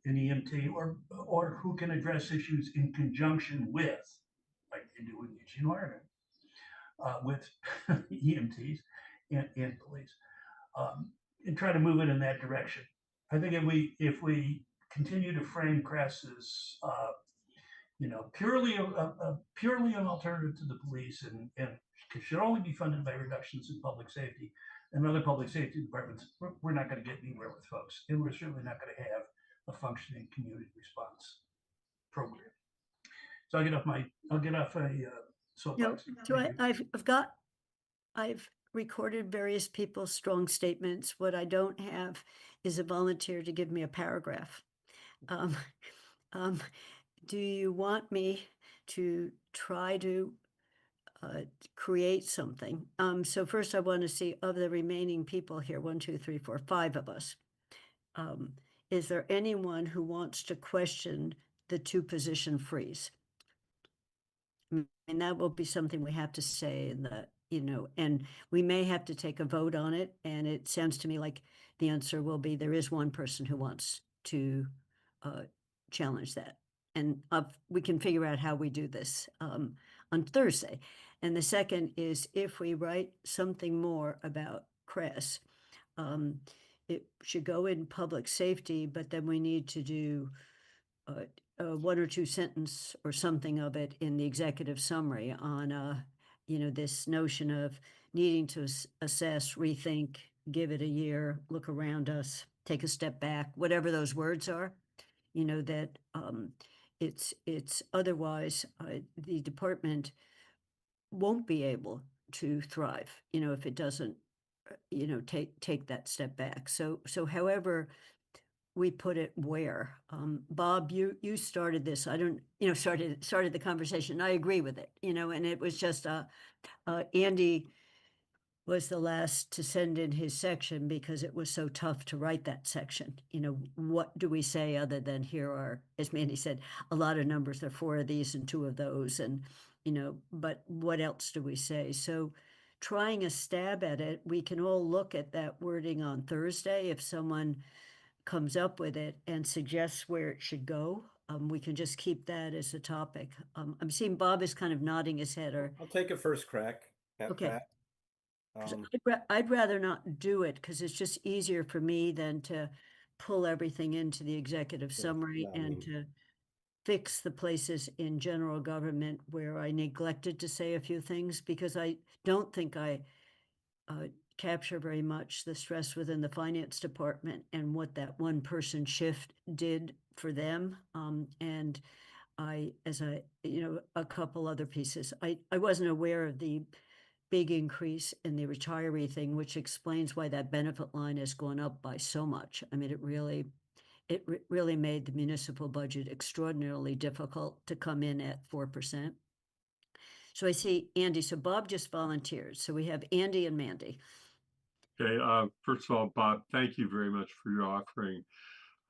an EMT, or who can address issues in conjunction with, like they do in Eugene, Oregon, with EMTs and police, and try to move it in that direction. I think if we continue to frame Crest as purely an alternative to the police, and should only be funded by reductions in public safety and other public safety departments, we're not going to get anywhere with folks, and we're certainly not going to have a functioning community response program. So I'll get off a soapbox. I've recorded various people's strong statements. What I don't have is a volunteer to give me a paragraph. Do you want me to try to create something. So first I want to see of the remaining people here, 1, 2, 3, 4, 5 of us. Is there anyone who wants to question the 2-position freeze? And that will be something we have to say in the, and we may have to take a vote on it. And it sounds to me like the answer will be there is one person who wants to challenge that. And we can figure out how we do this on Thursday. And the second is if we write something more about CRESS, it should go in public safety, but then we need to do 1 or 2 sentence or something of it in the executive summary on, this notion of needing to assess, rethink, give it a year, look around us, take a step back, whatever those words are, that it's otherwise the department won't be able to thrive, if it doesn't, take that step back. So however we put it where. Bob, you started this. I don't, started the conversation. I agree with it, and it was just Andy was the last to send in his section because it was so tough to write that section. What do we say other than here are, as Mandy said, a lot of numbers, there are 4 of these and 2 of those, and but what else do we say? So trying a stab at it, we can all look at that wording on Thursday. If someone comes up with it and suggests where it should go, we can just keep that as a topic. I'm seeing Bob is kind of nodding his head, or I'll take a first crack at okay. that. 'Cause I'd rather not do it because it's just easier for me than to pull everything into the executive summary and to fix the places in general government where I neglected to say a few things because I don't think I capture very much the stress within the finance department and what that one person shift did for them. And a couple other pieces, I wasn't aware of the big increase in the retiree thing, which explains why that benefit line has gone up by so much. I mean, it really made the municipal budget extraordinarily difficult to come in at 4%. So I see Andy. So Bob just volunteered. So we have Andy and Mandy. Okay, first of all, Bob, thank you very much for your offering.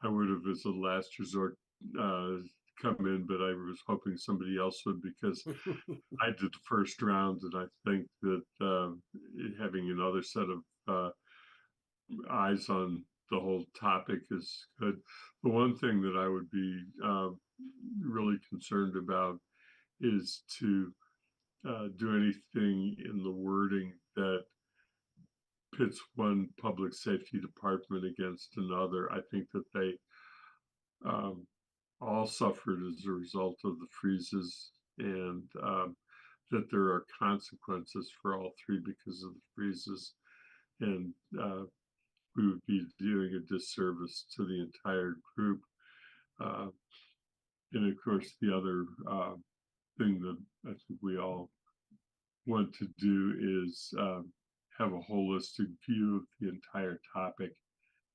I would have, as a last resort, come in, but I was hoping somebody else would because I did the first round, and I think that having another set of eyes on the whole topic is good. The one thing that I would be really concerned about is to do anything in the wording that pits one public safety department against another. I think that they all suffered as a result of the freezes, and that there are consequences for all 3 because of the freezes. And we would be doing a disservice to the entire group. And of course, the other thing that I think we all want to do is have a holistic view of the entire topic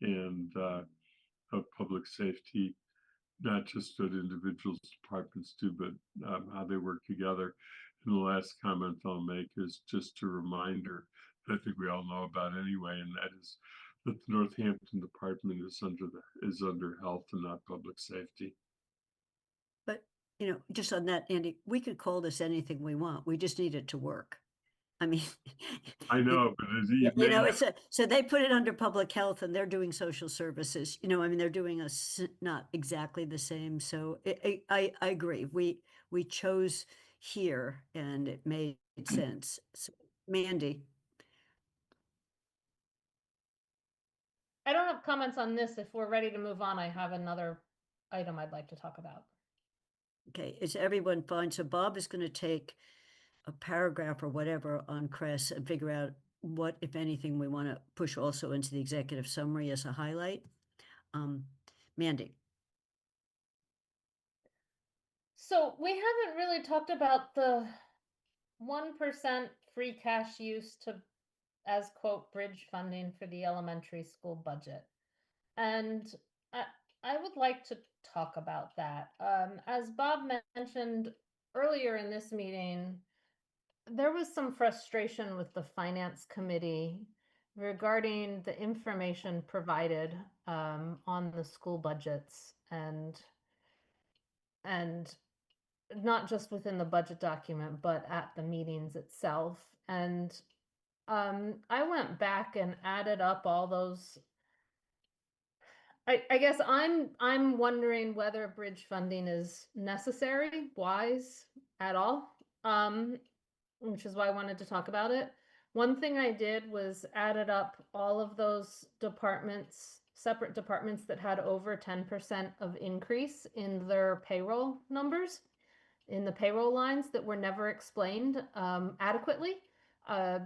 and of public safety, not just what individuals departments do, but how they work together. And the last comment I'll make is just a reminder that I think we all know about anyway, and that is that the Northampton department is under health and not public safety. But, just on that, Andy, we could call this anything we want. We just need it to work. I mean, I know, but so they put it under public health and they're doing social services, I mean, they're doing not exactly the same. So I agree. We chose here and it made sense. So, Mandy. I don't have comments on this. If we're ready to move on, I have another item I'd like to talk about. Okay, is everyone fine? So Bob is going to take a paragraph or whatever on CRESS and figure out what, if anything, we want to push also into the executive summary as a highlight. Mandy. So we haven't really talked about the 1% free cash use to, as quote, bridge funding for the elementary school budget. And I would like to talk about that. As Bob mentioned earlier in this meeting, there was some frustration with the finance committee regarding the information provided on the school budgets and not just within the budget document, but at the meetings itself. And I went back and added up all those. I guess I'm wondering whether bridge funding is necessary, wise at all, which is why I wanted to talk about it. One thing I did was added up all of those departments, separate departments that had over 10% of increase in their payroll numbers, in the payroll lines that were never explained adequately.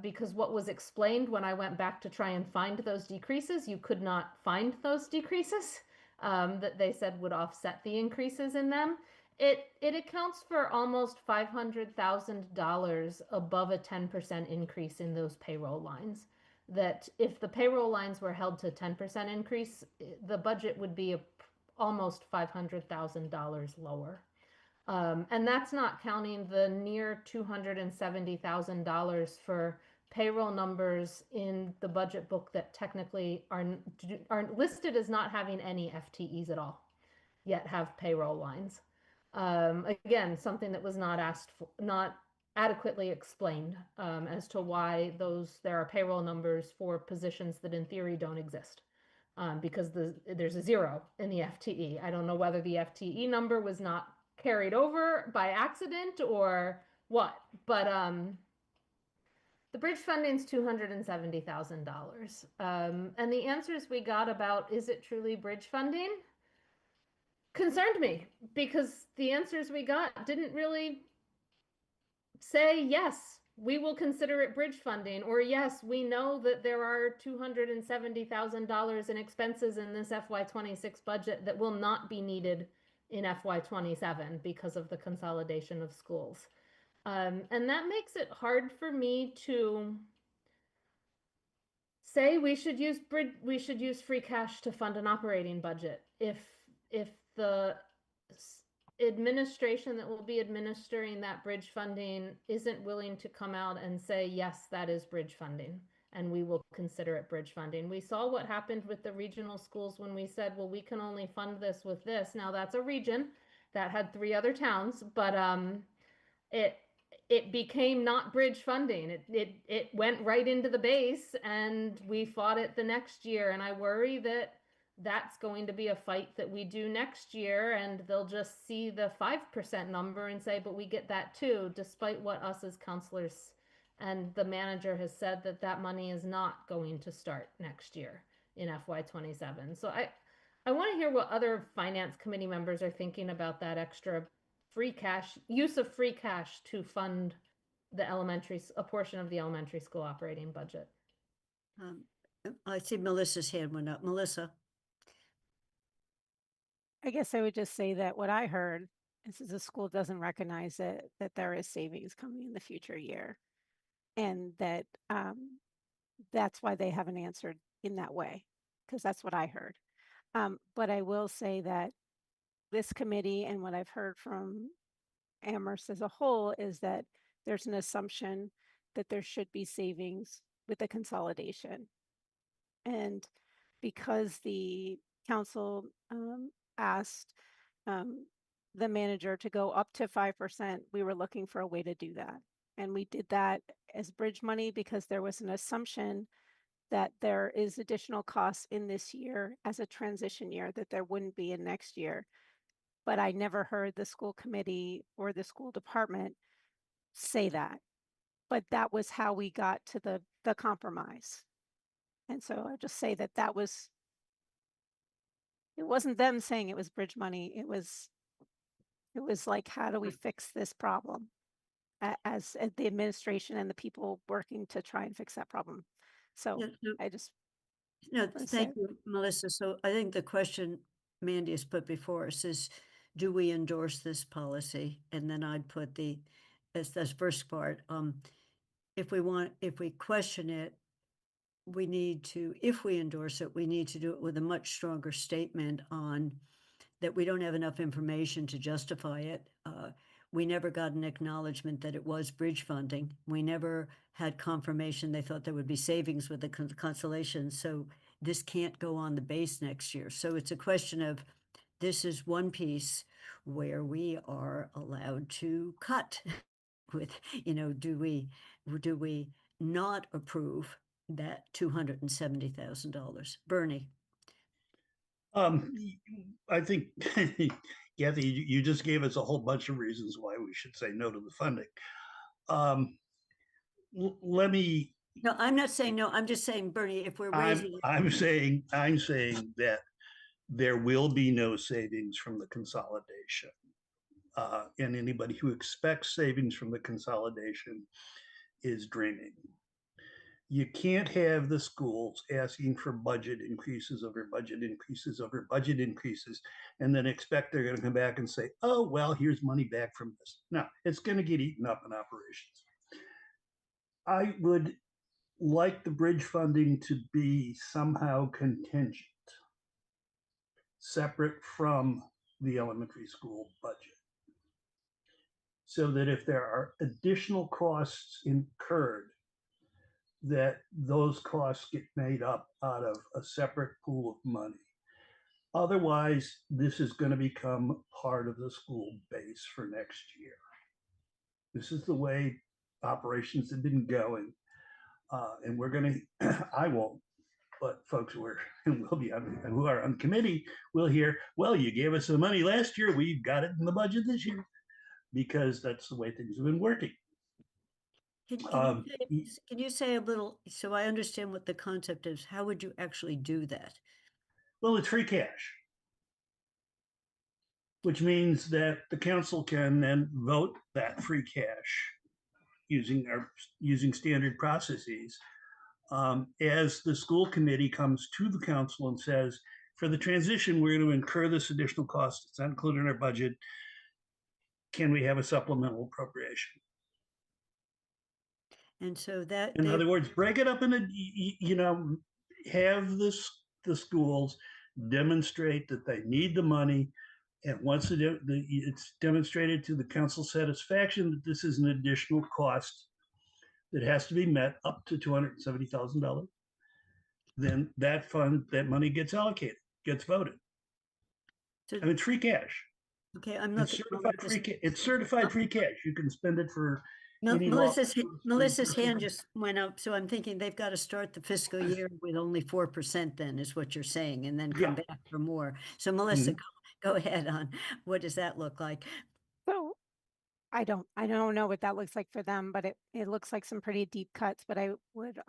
Because what was explained when I went back to try and find those decreases, you could not find those decreases that they said would offset the increases in them. It accounts for almost $500,000 above a 10% increase in those payroll lines. That if the payroll lines were held to 10% increase, the budget would be almost $500,000 lower. And that's not counting the near $270,000 for payroll numbers in the budget book that technically are listed as not having any FTEs at all, yet have payroll lines. Again, something that was not asked for, not adequately explained as to why there are payroll numbers for positions that in theory don't exist. Because there's a zero in the FTE. I don't know whether the FTE number was not carried over by accident or what, but the bridge funding's $270,000. And the answers we got about is it truly bridge funding concerned me, because the answers we got didn't really say yes, we will consider it bridge funding, or yes, we know that there are $270,000 in expenses in this FY26 budget that will not be needed in FY27 because of the consolidation of schools. And that makes it hard for me to say we should use free cash to fund an operating budget if the administration that will be administering that bridge funding isn't willing to come out and say, yes, that is bridge funding, and we will consider it bridge funding. We saw what happened with the regional schools when we said, well, we can only fund this with this. Now that's a region that had 3 other towns, but it became not bridge funding. It went right into the base, and we fought it the next year. And I worry that that's going to be a fight that we do next year, and they'll just see the 5% number and say, but we get that too, despite what us as counselors and the manager has said that money is not going to start next year in FY27. So I want to hear what other finance committee members are thinking about that extra use of free cash to fund a portion of the elementary school operating budget. I see Melissa's hand went up. Melissa? I guess I would just say that what I heard is that the school doesn't recognize that there is savings coming in the future year, and that that's why they haven't answered in that way, because that's what I heard. But I will say that this committee and what I've heard from Amherst as a whole is that there's an assumption that there should be savings with the consolidation. And because the council asked the manager to go up to 5%, we were looking for a way to do that. And we did that as bridge money because there was an assumption that there is additional costs in this year as a transition year that there wouldn't be in next year. But I never heard the school committee or the school department say that. But that was how we got to the compromise. And so I just say that it wasn't them saying it was bridge money. It was like, how do we fix this problem as the administration and the people working to try and fix that problem. So I just. No, thank you, Melissa. So I think the question Mandy has put before us is, do we endorse this policy? And then I'd put as first part, if we question it, we need to, if we endorse it, we need to do it with a much stronger statement on that we don't have enough information to justify it. we never got an acknowledgement that it was bridge funding. We never had confirmation they thought there would be savings with the consolation. So this can't go on the base next year. So it's a question of, this is one piece where we are allowed to cut with, do we not approve that $270,000? Bernie. I think, Kathy, you just gave us a whole bunch of reasons why we should say no to the funding. Let me. No, I'm not saying no. I'm just saying, Bernie, if we're raising. I'm saying that there will be no savings from the consolidation. And anybody who expects savings from the consolidation is dreaming. You can't have the schools asking for budget increases over budget increases over budget increases and then expect they're going to come back and say, oh, well, here's money back from this. No, it's going to get eaten up in operations. I would like the bridge funding to be somehow contingent, separate from the elementary school budget. So that if there are additional costs incurred, that those costs get made up out of a separate pool of money. Otherwise, this is going to become part of the school base for next year. This is the way operations have been going. And we're going to, I won't, but folks who are on committee will hear, well, you gave us the money last year, we've got it in the budget this year, because that's the way things have been working. Can you say a little, so I understand what the concept is, how would you actually do that? Well, it's free cash, which means that the council can then vote that free cash using standard processes. As the school committee comes to the council and says, for the transition, we're going to incur this additional cost. It's not included in our budget. Can we have a supplemental appropriation? And so that, in other words, break it up into, have the schools demonstrate that they need the money. And once it's demonstrated to the council's satisfaction that this is an additional cost that has to be met up to $270,000, then that money gets allocated, gets voted. so, and it's free cash. Okay, I'm It's looking. certified free cash. It's certified free cash. You can spend it for any Melissa's hand just went up, so I'm thinking they've got to start the fiscal year with only 4% then, is what you're saying, and then come back for more. So Melissa, go ahead on, what does that look like? So I don't know what that looks like for them, but it looks like some pretty deep cuts. But I would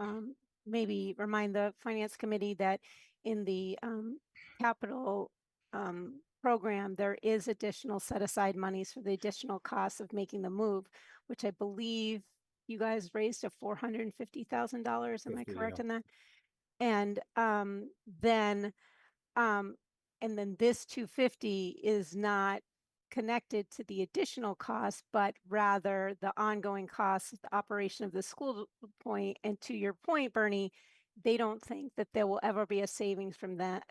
maybe remind the finance committee that in the capital program, there is additional set aside monies for the additional costs of making the move, which I believe you guys raised to $450,000. Am I correct in that? And then this 250 is not connected to the additional costs, but rather the ongoing costs of the operation of the school point. And to your point, Bernie, they don't think that there will ever be a savings from the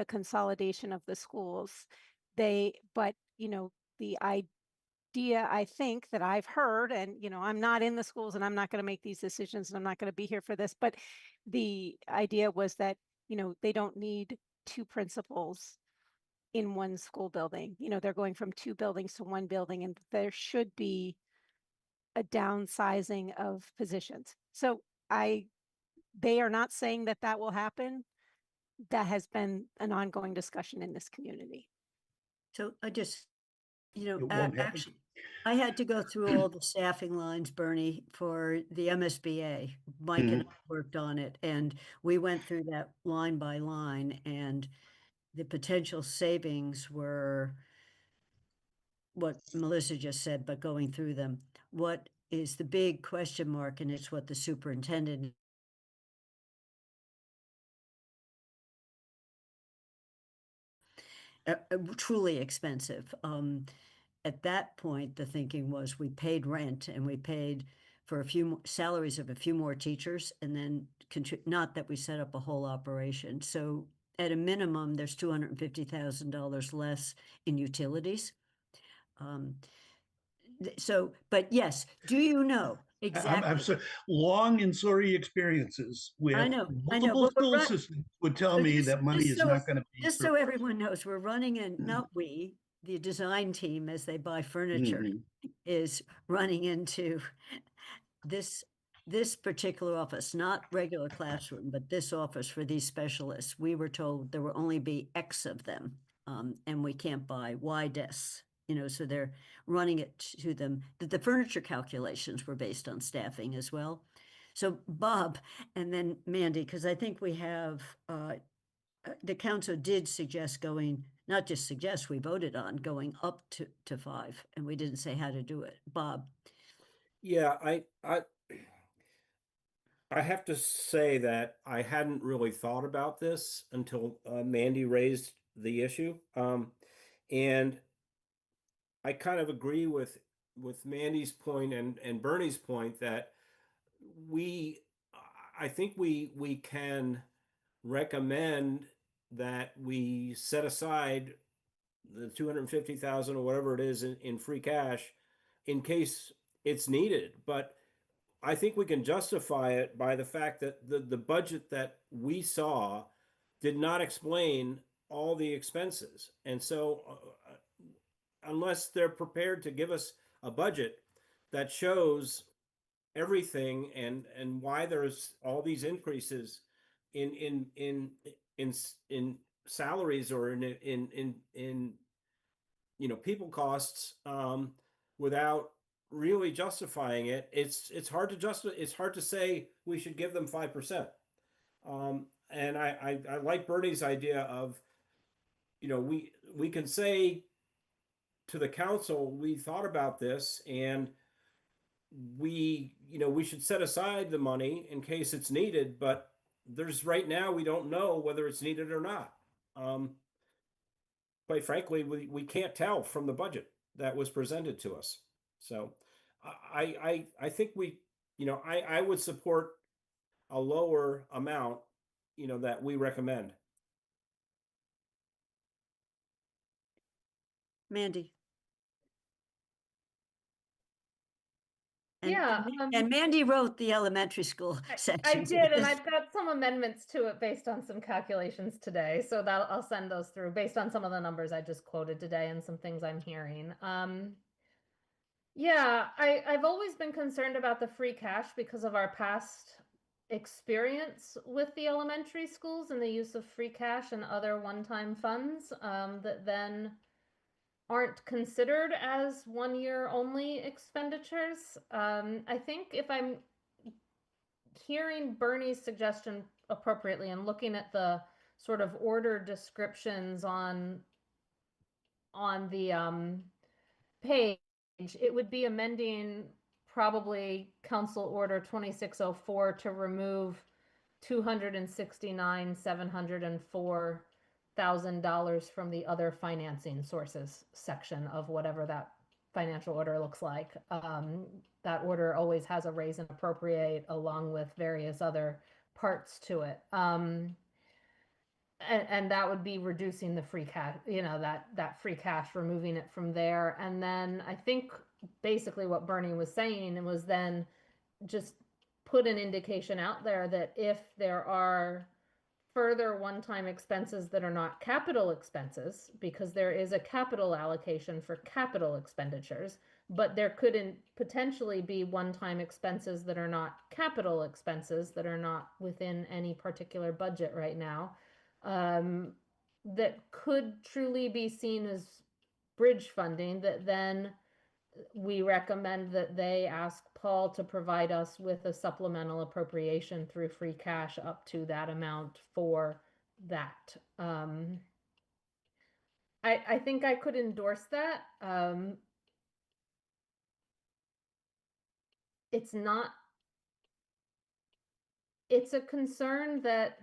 consolidation of the schools. But the idea, I think, that I've heard, and I'm not in the schools and I'm not going to make these decisions and I'm not going to be here for this, but the idea was that they don't need two principals in one school building. They're going from two buildings to one building, and there should be a downsizing of positions. So they are not saying that will happen. That has been an ongoing discussion in this community. So I just, actually, I had to go through all the staffing lines, Bernie, for the MSBA. Mike and I worked on it, and we went through that line by line, and the potential savings were what Melissa just said, but going through them. What is the big question mark? And it's what the superintendent truly expensive. At that point, the thinking was we paid rent and we paid for salaries of a few more teachers, and then not that we set up a whole operation. So at a minimum, there's $250,000 less in utilities. So, but yes, do you know I'm exactly? so long and sorry experiences I with know, multiple but we're school right. systems would tell So me that money is not going to be just through. so everyone knows, we're running in, not we, the design team, as they buy furniture, Mhm. is running into this, this particular office, not regular classroom, but this office for these specialists. We were told there will only be X of them, and we can't buy Y desks. You know, so they're running it to them, that the furniture calculations were based on staffing as well. So Bob, and then Mandy, because I think we have, the council did suggest going, not just suggest, we voted on going up to 5, and we didn't say how to do it. Bob? Yeah, I have to say that I hadn't really thought about this until Mandy raised the issue. And I kind of agree with Mandy's point and Bernie's point that we I think we can recommend that we set aside the 250,000 or whatever it is in free cash in case it's needed. But I think we can justify it by the fact that the budget that we saw did not explain all the expenses. And so unless they're prepared to give us a budget that shows everything and why there's all these increases in salaries or in people costs, without really justifying it, it's hard to it's hard to say we should give them 5%. And I like Bernie's idea of, we can say to the council, we thought about this and we should set aside the money in case it's needed, but there's right now we don't know whether it's needed or not. Um, quite frankly, we can't tell from the budget that was presented to us. So I think I would support a lower amount, that we recommend. Mandy? Yeah, And Mandy wrote the elementary school I section. did, and I've got some amendments to it based on some calculations today, so that I'll send those through based on some of the numbers I just quoted today and some things I'm hearing. Yeah, I've always been concerned about the free cash because of our past experience with the elementary schools and the use of free cash and other one-time funds, that then aren't considered as 1 year only expenditures. I think if I'm hearing Bernie's suggestion appropriately and looking at the sort of order descriptions on the page, it would be amending probably Council Order 2604 to remove $269,704,000 from the other financing sources section of whatever that financial order looks like. That order always has a raise and appropriate along with various other parts to it. And that would be reducing the free cash, that free cash, removing it from there. And then I think basically what Bernie was saying was then just put an indication out there that if there are further one-time expenses that are not capital expenses, because there is a capital allocation for capital expenditures, but there couldn't potentially be one-time expenses that are not capital expenses that are not within any particular budget right now, that could truly be seen as bridge funding, that then we recommend that they ask Paul to provide us with a supplemental appropriation through free cash up to that amount for that. I think I could endorse that. It's not, it's a concern that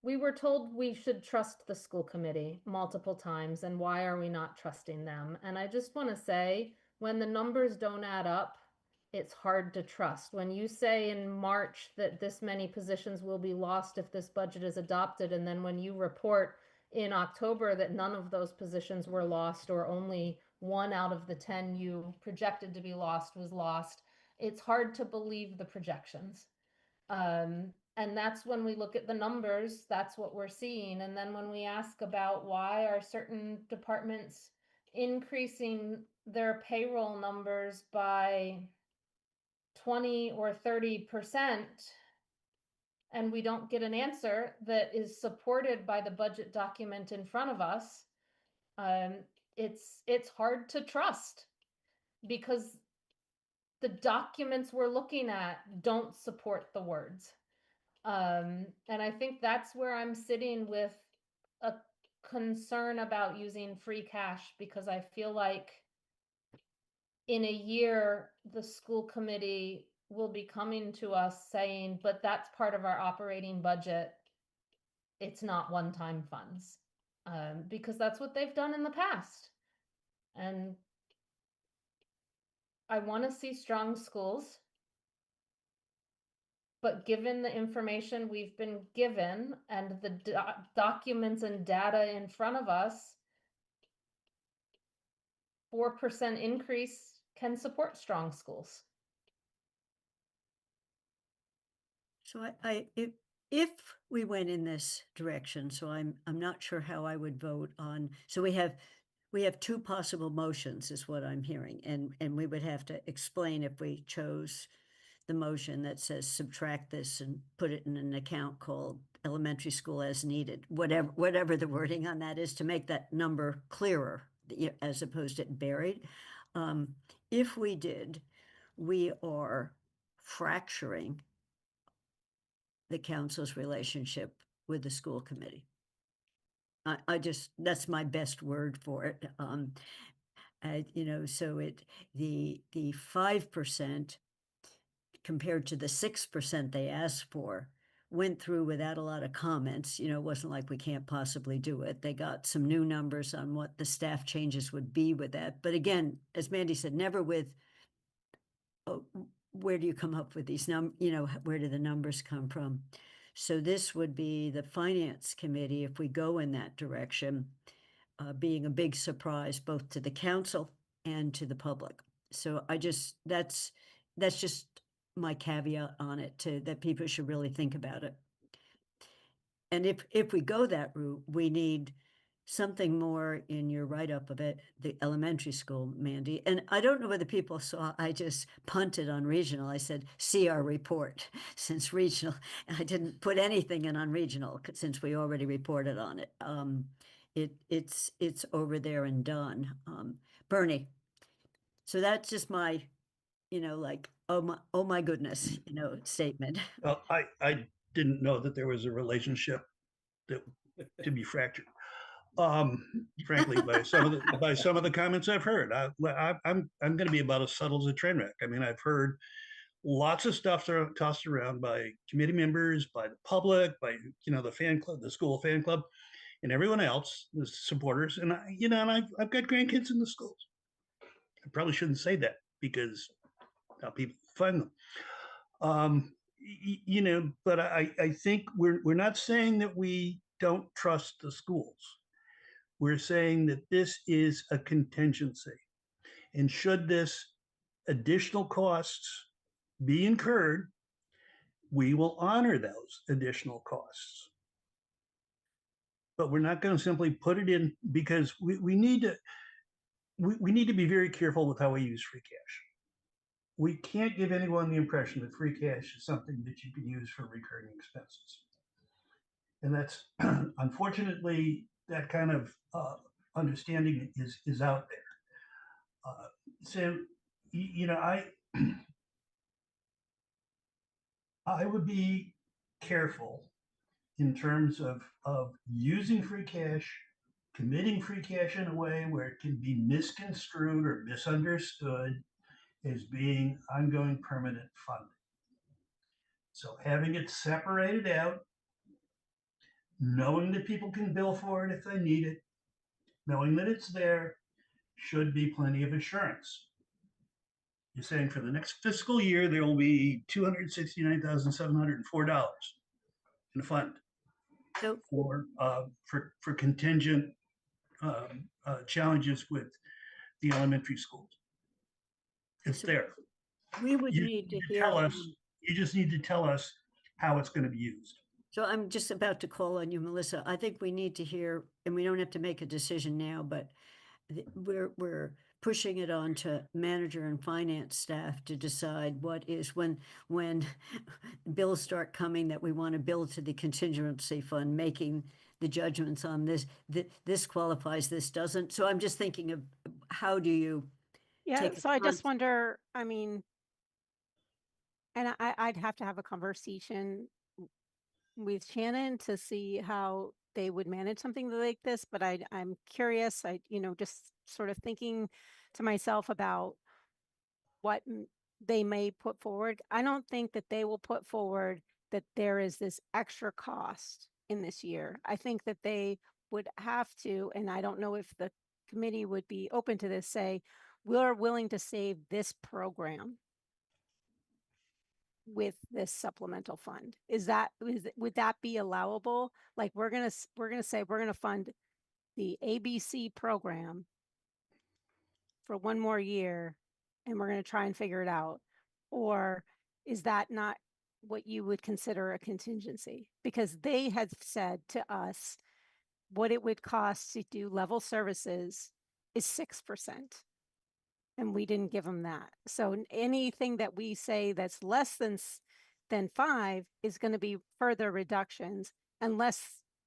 we were told we should trust the school committee multiple times, and why are we not trusting them? And I just want to say, when the numbers don't add up, it's hard to trust. When you say in March that this many positions will be lost if this budget is adopted, and then when you report in October that none of those positions were lost or only 1 out of the 10 you projected to be lost was lost. It's hard to believe the projections. And that's when we look at the numbers, that's what we're seeing. And then when we ask about why are certain departments increasing their payroll numbers by 20 or 30%, and we don't get an answer that is supported by the budget document in front of us, it's hard to trust, because the documents we're looking at don't support the words. And I think that's where I'm sitting with a concern about using free cash, because I feel like in a year, the school committee will be coming to us saying, but that's part of our operating budget. It's not one-time funds, because that's what they've done in the past. And I want to see strong schools. But given the information we've been given and the documents and data in front of us, 4% increase can support strong schools. So if we went in this direction, so I'm not sure how I would vote on. So we have two possible motions, is what I'm hearing, and we would have to explain if we chose the motion that says subtract this and put it in an account called elementary school as needed, whatever the wording on that is, to make that number clearer as opposed to buried. If we did, we are fracturing the council's relationship with the school committee. I just, that's my best word for it. So the 5% compared to the 6% they asked for went through without a lot of comments. It wasn't like we can't possibly do it. They got some new numbers on what the staff changes would be with that. But again, as Mandy said, never with, oh, where do you come up with these where do the numbers come from? So this would be the finance committee, if we go in that direction, being a big surprise both to the council and to the public. So that's just my caveat on it, that people should really think about it. And if we go that route, we need something more in your write-up of it, the elementary school, Mandy. And I don't know whether people saw, I just punted on regional. I said, see our report, since regional, I didn't put anything in on regional since we already reported on it. It's over there and done. Bernie. So that's just my, oh my goodness, statement. Well, I didn't know that there was a relationship that to be fractured. Frankly, by some of the comments I've heard, I'm going to be about as subtle as a train wreck. I mean, I've heard lots of stuff tossed around by committee members, by the public, by the fan club, the school fan club, and everyone else, the supporters. And I've got grandkids in the schools. I probably shouldn't say that because how people find them. But I think we're not saying that we don't trust the schools. We're saying that this is a contingency. And should this additional costs be incurred, we will honor those additional costs. But we're not going to simply put it in, because we need to be very careful with how we use free cash. We can't give anyone the impression that free cash is something that you can use for recurring expenses. And that's unfortunately that kind of understanding is out there. So I would be careful in terms of using free cash, committing free cash in a way where it can be misconstrued or misunderstood as being ongoing permanent funding. So having it separated out, knowing that people can bill for it if they need it, knowing that it's there, should be plenty of assurance. You're saying for the next fiscal year, there will be $269,704 in a fund So for contingent challenges with the elementary schools. It's So there. we would You need to need to hear tell us, from, you just need to tell us how it's going to be used. so I'm just about to call on you, Melissa. I think we need to hear, and we don't have to make a decision now, but we're pushing it on to manager and finance staff to decide what is when bills start coming that we want to bill to the contingency fund, making the judgments on this qualifies, this doesn't. So I'm just thinking of how do you Yeah, take a so I just con- wonder, I mean, and I'd have to have a conversation with Shannon to see how they would manage something like this, but I'm curious, just sort of thinking to myself about what they may put forward. I don't think that they will put forward that there is this extra cost in this year. I think that they would have to, and I don't know if the committee would be open to this, say, we're willing to save this program with this supplemental fund. Would that be allowable? Like we're gonna say we're gonna fund the ABC program for one more year and we're gonna try and figure it out. Or is that not what you would consider a contingency? Because they had said to us what it would cost to do level services is 6%. And we didn't give them that. So anything that we say that's less than 5 is going to be further reductions unless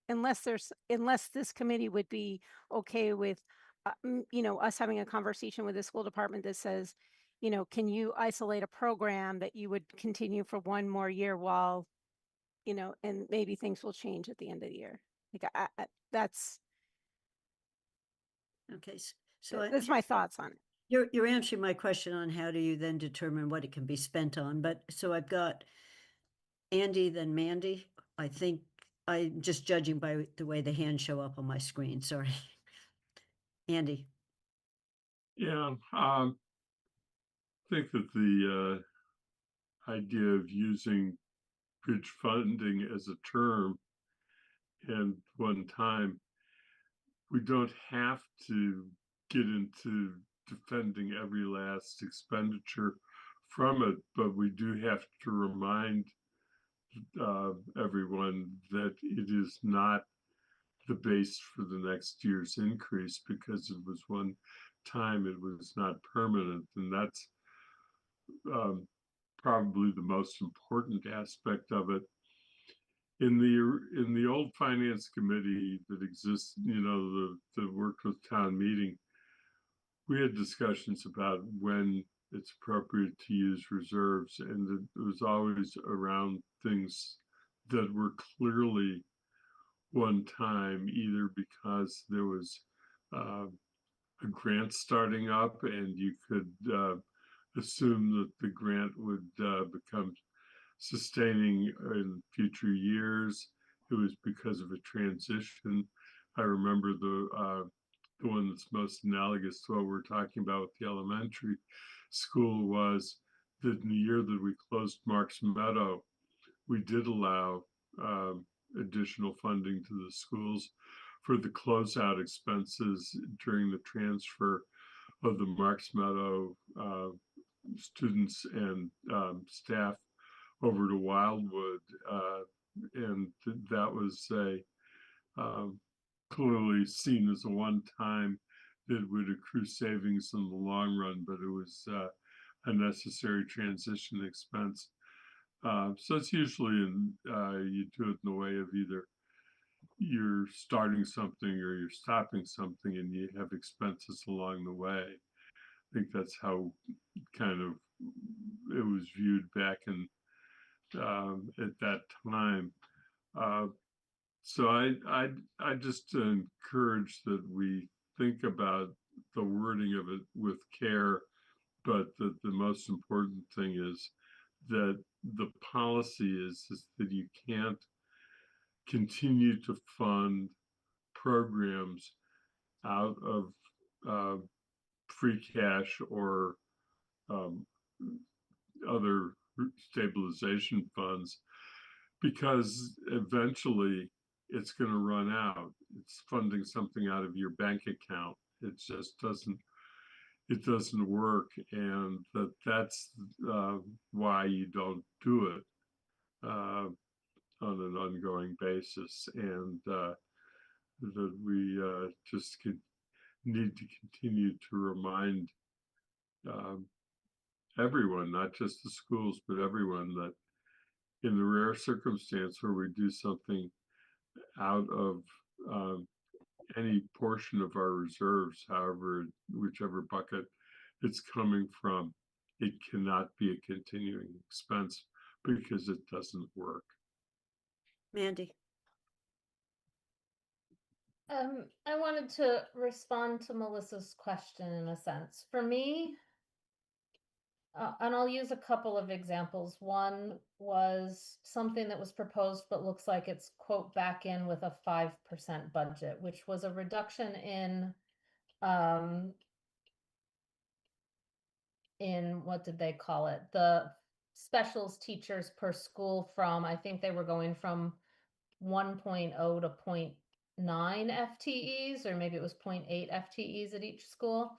this committee would be okay with us having a conversation with the school department that says, can you isolate a program that you would continue for one more year while, and maybe things will change at the end of the year. Like that's Okay, so that's my thoughts on it. You're answering my question on how do you then determine what it can be spent on, but so I've got Andy, then Mandy. I think I'm just judging by the way the hands show up on my screen, sorry. Andy, Yeah, think that the idea of using bridge funding as a term and one time, we don't have to get into defending every last expenditure from it, but we do have to remind everyone that it is not the base for the next year's increase because it was one time, it was not permanent, and that's probably the most important aspect of it. In the old finance committee that exists, that worked with town meeting, we had discussions about when it's appropriate to use reserves, and it was always around things that were clearly one time, either because there was a grant starting up and you could assume that the grant would become sustaining in future years. It was because of a transition. I remember the one that's most analogous to what we're talking about with the elementary school was that in the year that we closed Marks Meadow, we did allow additional funding to the schools for the closeout expenses during the transfer of the Marks Meadow students and staff over to Wildwood, and that was clearly seen as a one-time that would accrue savings in the long run, but it was a necessary transition expense. So it's usually you do it in the way of either you're starting something or you're stopping something and you have expenses along the way. I think that's how kind of it was viewed back in at that time. So I just encourage that we think about the wording of it with care, but the most important thing is that the policy is that you can't continue to fund programs out of free cash or um, other stabilization funds, because eventually it's going to run out. It's funding something out of your bank account. It just doesn't, it doesn't work, and that's why you don't do it on an ongoing basis, and that we just need to continue to remind um, everyone, not just the schools, but everyone, that in the rare circumstance where we do something out of any portion of our reserves, however, whichever bucket it's coming from, it cannot be a continuing expense because it doesn't work. Mandy? I wanted to respond to Melissa's question in a sense. For me, and I'll use a couple of examples. One was something that was proposed but looks like it's quote back in with a 5% budget, which was a reduction in what did they call it? The specials teachers per school from, I think they were going from 1.0 to 0.9 FTEs, or maybe it was 0.8 FTEs at each school.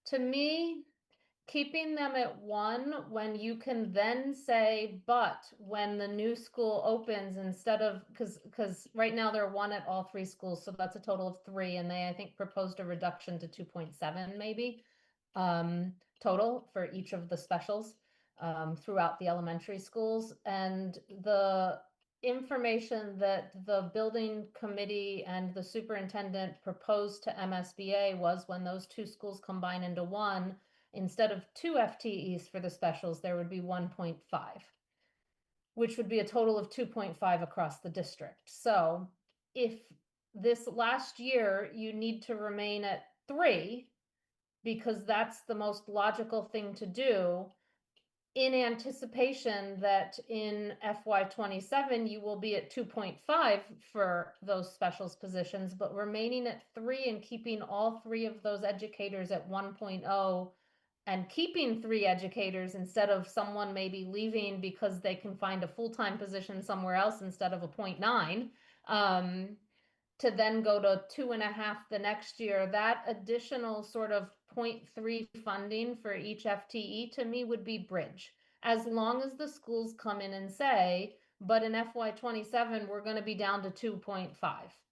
To me, keeping them at 1 when you can then say, but when the new school opens, instead of, because right now they're 1 at all 3 schools, so that's a total of 3, and they, I think, proposed a reduction to 2.7 maybe total for each of the specials throughout the elementary schools. And the information that the building committee and the superintendent proposed to MSBA was, when those 2 schools combine into 1, instead of 2 FTEs for the specials, there would be 1.5, which would be a total of 2.5 across the district. So if this last year you need to remain at 3, because that's the most logical thing to do, in anticipation that in FY27 you will be at 2.5 for those specials positions, but remaining at 3 and keeping all 3 of those educators at 1.0, and keeping 3 educators instead of someone maybe leaving because they can find a full-time position somewhere else instead of a 0.9, to then go to 2.5 the next year. That additional sort of 0.3 funding for each FTE to me would be bridge. As long as the schools come in and say, but in FY27, we're going to be down to 2.5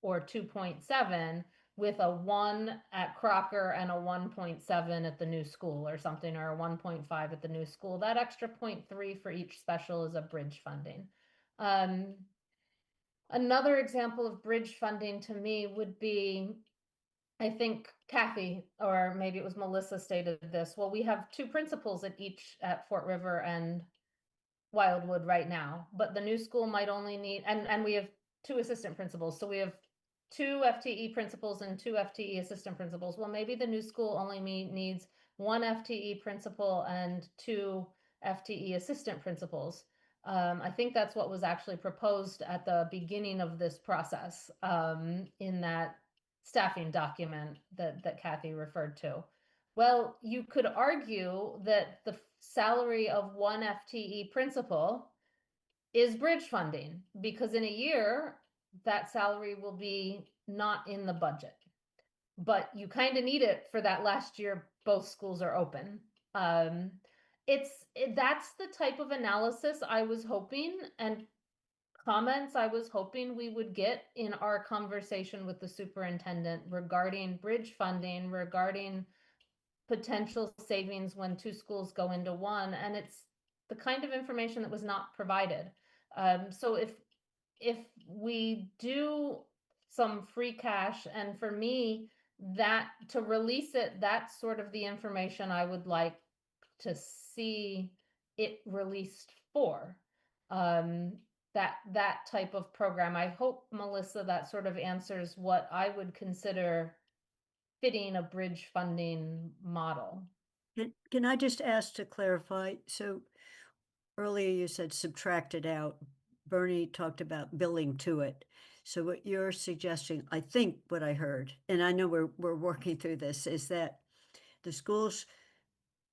or 2.7 with a 1 at Crocker and a 1.7 at the new school or something, or a 1.5 at the new school. That extra 0.3 for each special is a bridge funding. Another example of bridge funding to me would be, I think Kathy, or maybe it was Melissa, stated this. Well, we have 2 principals at Fort River and Wildwood right now, but the new school might only need, and we have 2 assistant principals. So we have 2 FTE principals and 2 FTE assistant principals. Well, maybe the new school only needs 1 FTE principal and 2 FTE assistant principals. I think that's what was actually proposed at the beginning of this process in that staffing document that Kathy referred to. Well, you could argue that the salary of 1 FTE principal is bridge funding, because in a year that salary will be not in the budget, but you kind of need it for that last year both schools are open. That's the type of analysis I was hoping, and comments I was hoping we would get in our conversation with the superintendent regarding bridge funding, regarding potential savings when 2 schools go into 1, and it's the kind of information that was not provided. So if we do some free cash, and for me, that to release it, that's sort of the information I would like to see it released for. That type of program. I hope, Melissa, that sort of answers what I would consider fitting a bridge funding model. Can I just ask to clarify? So earlier you said subtract it out. Bernie talked about billing to it. So what you're suggesting, I think what I heard, and I know we're working through this, is that the schools,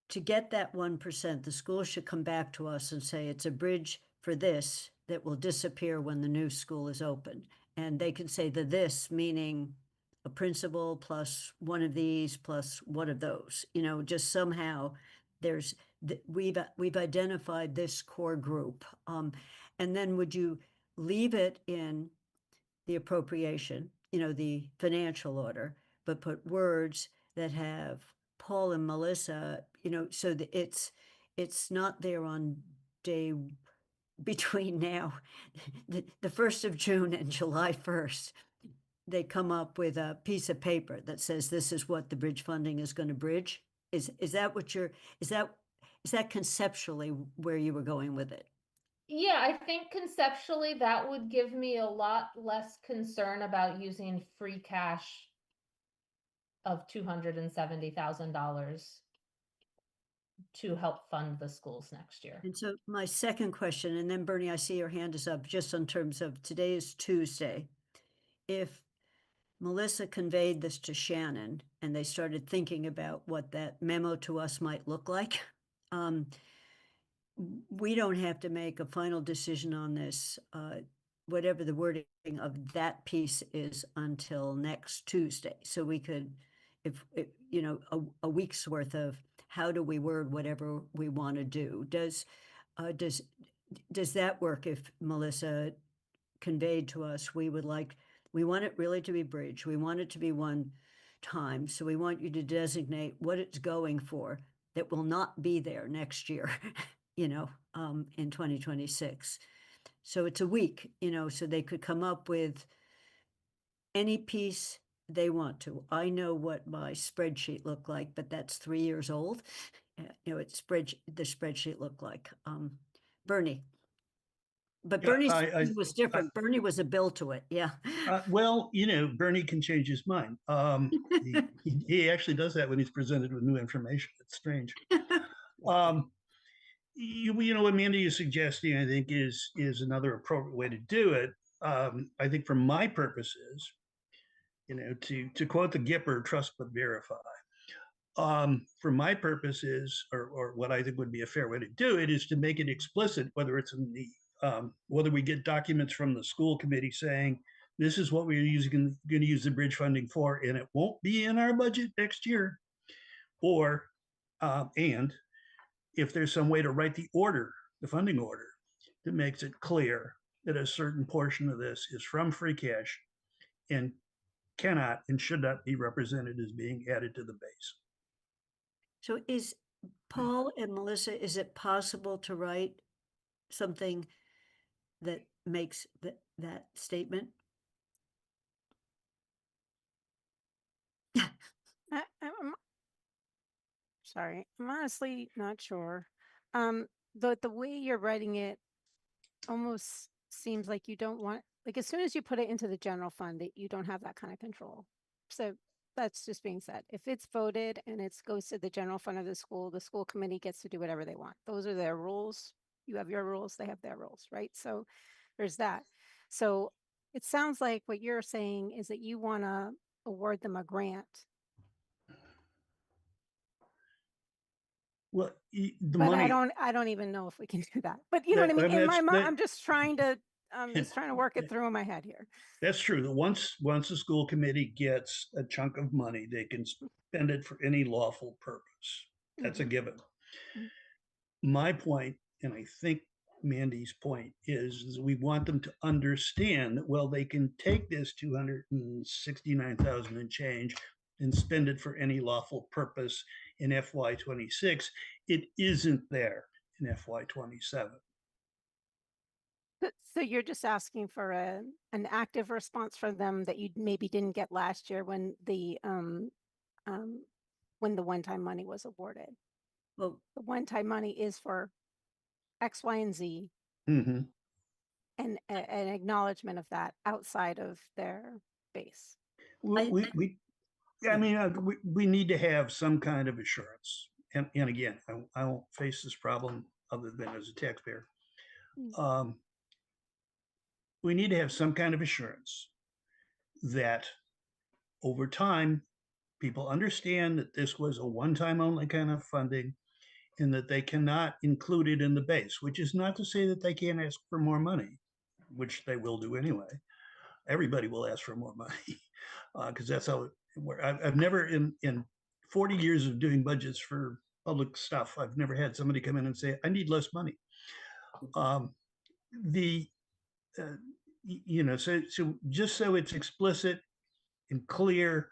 to get that 1%, the schools should come back to us and say it's a bridge for this that will disappear when the new school is open. And they can say the this meaning a principal plus one of these plus one of those, just somehow there's, we've identified this core group. And then would you leave it in the appropriation, the financial order, but put words that have Paul and Melissa, so that it's not there on day between now, the 1st of June and July 1st. They come up with a piece of paper that says this is what the bridge funding is going to bridge. Is that what is that conceptually where you were going with it? Yeah, I think conceptually that would give me a lot less concern about using free cash of $270,000 to help fund the schools next year. And so my second question, and then Bernie, I see your hand is up just in terms of today is Tuesday. If Melissa conveyed this to Shannon and they started thinking about what that memo to us might look like, we don't have to make a final decision on this, whatever the wording of that piece is, until next Tuesday. So we could, if a week's worth of how do we word whatever we want to do. Does that work? If Melissa conveyed to us, we want it really to be bridge. We want it to be one time. So we want you to designate what it's going for that will not be there next year, in 2026. So it's a week, so they could come up with any piece they want to. I know what my spreadsheet looked like, but that's 3 years old. The spreadsheet looked like. Bernie. But Yeah, Bernie's was different. Bernie was a bill to it. Yeah. Well, Bernie can change his mind. He actually does that when he's presented with new information. It's strange. What Amanda is suggesting, I think, is another appropriate way to do it. I think for my purposes, to quote the Gipper, trust but verify. For my purposes, or what I think would be a fair way to do it, is to make it explicit, whether it's in the whether we get documents from the school committee saying this is what we're going to use the bridge funding for, and it won't be in our budget next year, or and if there's some way to write the funding order, that makes it clear that a certain portion of this is from free cash and cannot and should not be represented as being added to the base. So is Paul and Melissa, is it possible to write something that makes that statement? I'm sorry, I'm honestly not sure. The way you're writing it almost seems like you don't want, like, as soon as you put it into the general fund, that you don't have that kind of control. So that's just being said. If it's voted and it goes to the general fund of the school committee gets to do whatever they want. Those are their rules. You have your rules, they have their rules, right? So there's that. So it sounds like what you're saying is that you want to award them a grant. Well, the But money. I don't even know if we can do that. But you know what I mean? In my mind, I'm just trying to work it through in my head here. That's true. Once the school committee gets a chunk of money, they can spend it for any lawful purpose. That's a given. My point, and I think Mandy's point, is we want them to understand that, well, they can take this 269,000 and change and spend it for any lawful purpose in FY26. It isn't there in FY27. So you're just asking for an active response from them that you maybe didn't get last year when the one-time money was awarded. Well, the one-time money is for X, Y, and Z, Mm-hmm. and an acknowledgement of that outside of their base. We need to have some kind of assurance. And again, I won't face this problem other than as a taxpayer. We need to have some kind of assurance that over time, people understand that this was a one-time only kind of funding and that they cannot include it in the base, which is not to say that they can't ask for more money, which they will do anyway. Everybody will ask for more money. because that's how I've never in 40 years of doing budgets for public stuff, I've never had somebody come in and say, I need less money. The so just so it's explicit and clear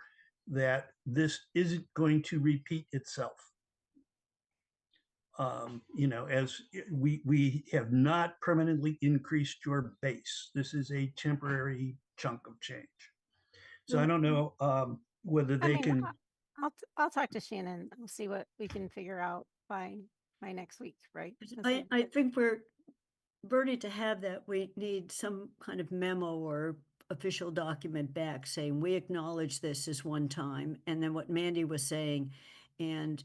that this isn't going to repeat itself. As we have not permanently increased your base. This is a temporary chunk of change. So I don't know whether I they mean, can. I'll talk to Shannon. We'll see what we can figure out by next week, right? I think Bernie, to have that, we need some kind of memo or official document back saying we acknowledge this as one time, and then what Mandy was saying, and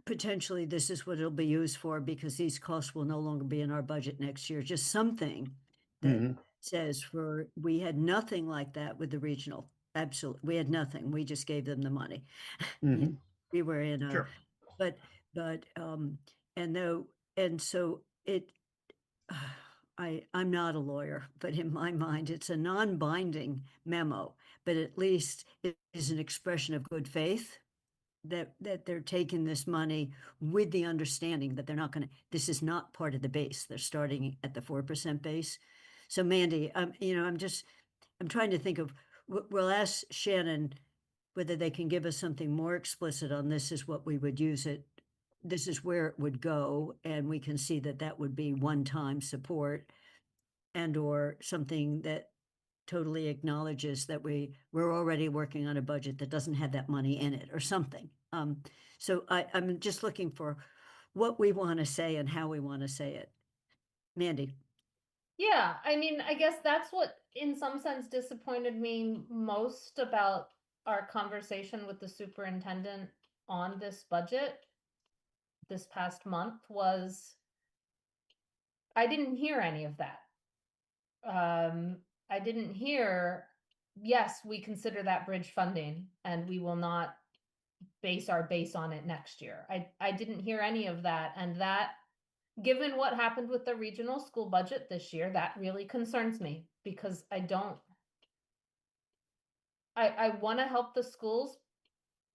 potentially this is what it'll be used for because these costs will no longer be in our budget next year. Just something that says we had nothing like that with the regional. Absolutely, we had nothing. We just gave them the money. We were in a, Sure. but and so it. I'm not a lawyer, but in my mind, it's a non-binding memo, but at least it is an expression of good faith that they're taking this money with the understanding that they're not going to, this is not part of the base. They're starting at the 4% base. So Mandy, I'm trying to think of, we'll ask Shannon whether they can give us something more explicit on this is what we would use it. This is where it would go. And we can see that that would be one-time support and or something that totally acknowledges that we're already working on a budget that doesn't have that money in it or something. So I'm just looking for what we want to say and how we want to say it. Mandy. Yeah, I mean, I guess that's what in some sense disappointed me most about our conversation with the superintendent on this budget this past month was I didn't hear any of that. I didn't hear, yes, we consider that bridge funding and we will not base our base on it next year. I didn't hear any of that. And that, given what happened with the regional school budget this year, that really concerns me because I want to help the schools,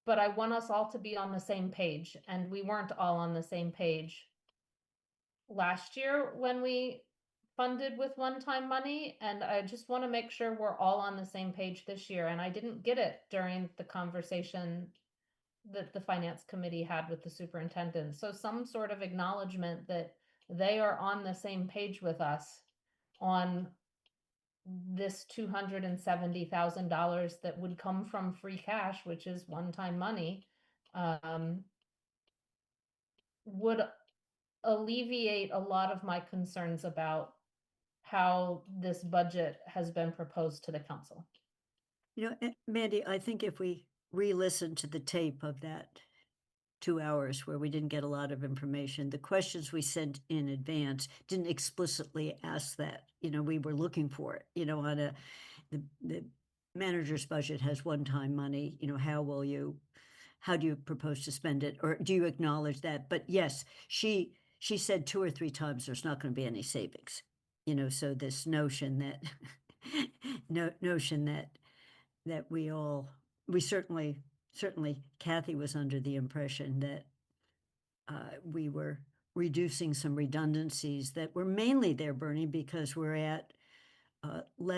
but I want us all to be on the same page. And we weren't all on the same page last year when we funded with one-time money, and I just want to make sure we're all on the same page this year. And I didn't get it during the conversation that the finance committee had with the superintendent. So some sort of acknowledgement that they are on the same page with us on this $270,000 that would come from free cash, which is one-time money, would alleviate a lot of my concerns about how this budget has been proposed to the council. Mandy, I think if we re-listen to the tape of that 2 hours where we didn't get a lot of information, the questions we sent in advance didn't explicitly ask that. We were looking for it, on the manager's budget has one-time money, how do you propose to spend it? Or do you acknowledge that? But yes, she said 2 or 3 times there's not going to be any savings. So this notion that that we certainly Kathy was under the impression that we were reducing some redundancies that were mainly there, Bernie, because we're at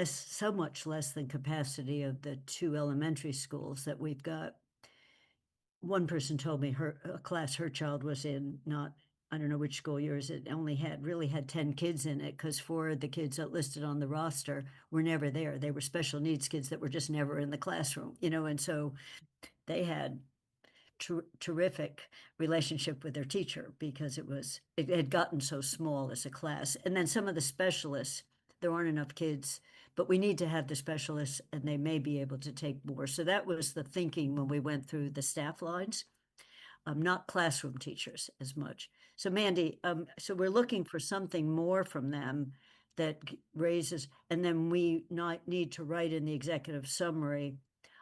so much less than capacity of the 2 elementary schools that we've got. One person told me her child was in, I don't know which school yours, it only really had 10 kids in it because 4 of the kids that listed on the roster were never there. They were special needs kids that were just never in the classroom, and so they had terrific relationship with their teacher because it had gotten so small as a class. And then some of the specialists, there aren't enough kids, but we need to have the specialists and they may be able to take more. So that was the thinking when we went through the staff lines, not classroom teachers as much. So Mandy, so we're looking for something more from them that raises, and then we need to write in the executive summary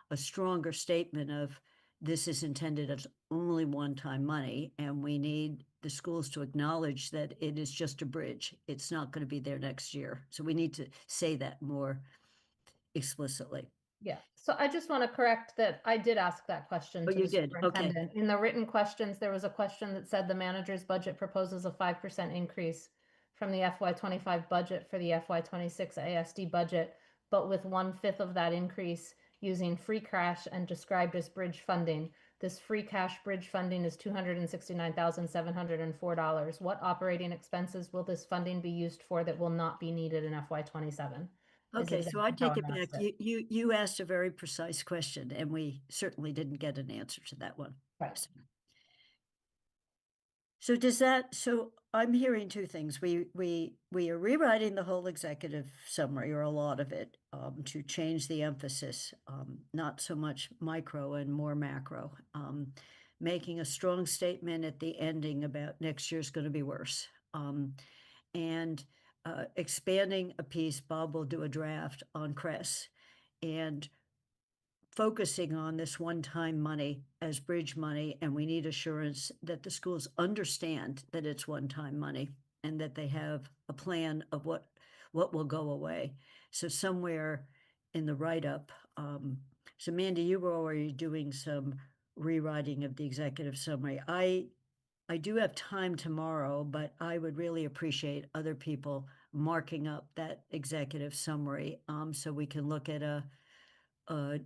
a stronger statement of this is intended as only one-time money, and we need the schools to acknowledge that it is just a bridge. It's not going to be there next year. So we need to say that more explicitly. Yeah, so I just want to correct that I did ask that question Oh, to you the did? Okay. superintendent. In the written questions, there was a question that said the manager's budget proposes a 5% increase from the FY25 budget for the FY26 ASD budget, but with 1/5 of that increase using free cash and described as bridge funding. This free cash bridge funding is $269,704. What operating expenses will this funding be used for that will not be needed in FY27? Okay, so I take it back. You asked a very precise question, and we certainly didn't get an answer to that one. Right. So does that, so I'm hearing two things. We are rewriting the whole executive summary, or a lot of it, to change the emphasis, not so much micro and more macro, making a strong statement at the ending about next year's going to be worse, and expanding a piece. Bob will do a draft on CRES, and focusing on this one-time money as bridge money, and we need assurance that the schools understand that it's one-time money and that they have a plan of what will go away. So somewhere in the write-up, so Mandy, you were already doing some rewriting of the executive summary. I do have time tomorrow, but I would really appreciate other people marking up that executive summary, so we can look at a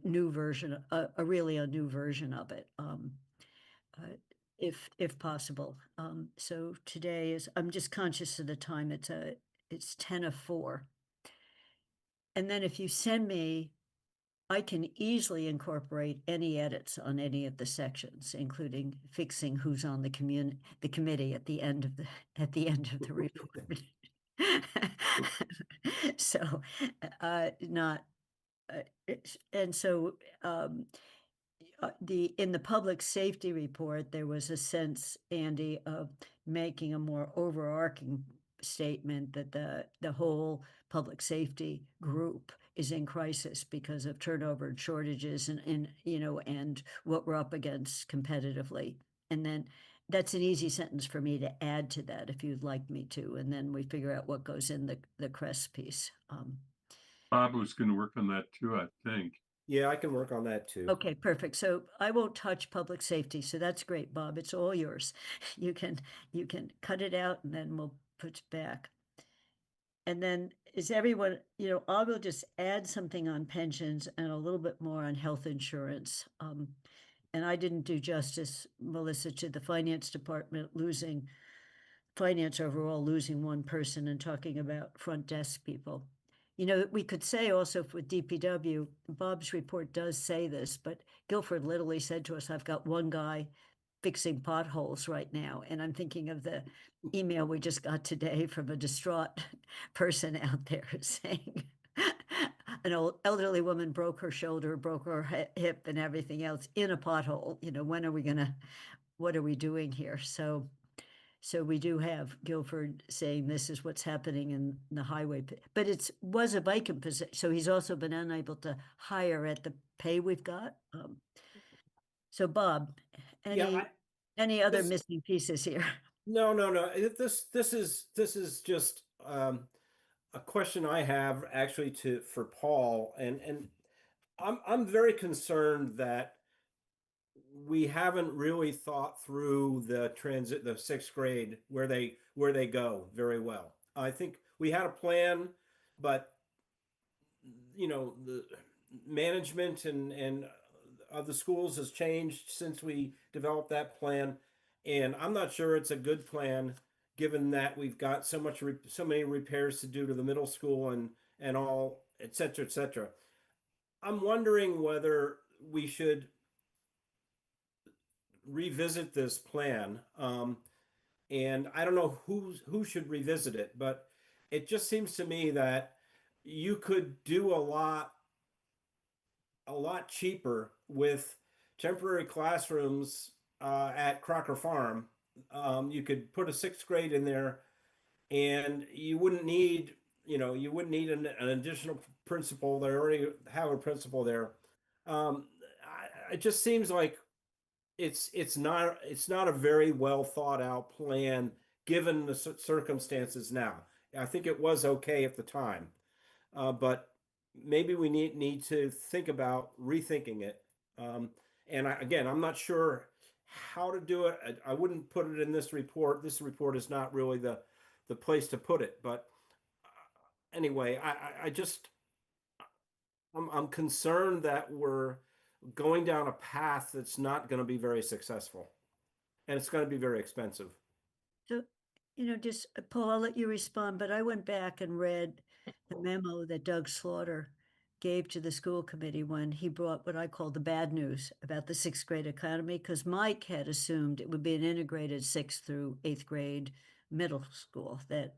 new version, a new version of it, if possible. So today is, I'm just conscious of the time. It's 10:04. And then if you send me, I can easily incorporate any edits on any of the sections, including fixing who's on the committee at the end of the report. So, not. And so, in the public safety report, there was a sense, Andy, of making a more overarching statement that the whole public safety group is in crisis because of turnover and shortages and and what we're up against competitively. And then that's an easy sentence for me to add to that if you'd like me to, and then we figure out what goes in the CRES piece. Bob was going to work on that too, I think. Yeah, I can work on that too. Okay, perfect. So I won't touch public safety. So that's great, Bob. It's all yours. You can cut it out and then we'll put it back. And then is everyone, I will just add something on pensions and a little bit more on health insurance. And I didn't do justice, Melissa, to the finance department finance overall losing one person and talking about front desk people. We could say also with DPW, Bob's report does say this, but Guilford literally said to us, I've got one guy fixing potholes right now. And I'm thinking of the email we just got today from a distraught person out there saying an old elderly woman broke her shoulder, broke her hip and everything else in a pothole. When are we what are we doing here? So we do have Guilford saying this is what's happening in the highway, but was a vacant position. So he's also been unable to hire at the pay we've got. So Bob, any other missing pieces here? No. This is just a question I have actually for Paul, and I'm very concerned that we haven't really thought through the sixth grade where they go very well. I think we had a plan, but the management and of the schools has changed since we developed that plan, and I'm not sure it's a good plan given that we've got so many repairs to do to the middle school and all, et cetera, et cetera. I'm wondering whether we should revisit this plan. And I don't know who should revisit it, but it just seems to me that you could do a lot cheaper with temporary classrooms at Crocker Farm. You could put a sixth grade in there, and you wouldn't need an additional principal. They already have a principal there. It just seems like it's not a very well thought out plan given the circumstances now. I think it was okay at the time, but maybe we need to think about rethinking it. And again, I'm not sure how to do it. I wouldn't put it in this report. This report is not really the place to put it. But anyway, I just I'm concerned that we're going down a path that's not going to be very successful, and it's going to be very expensive. So, just Paul, I'll let you respond, but I went back and read the memo that Doug Slaughter gave to the school committee when he brought what I call the bad news about the sixth grade economy, because Mike had assumed it would be an integrated sixth through eighth grade middle school, that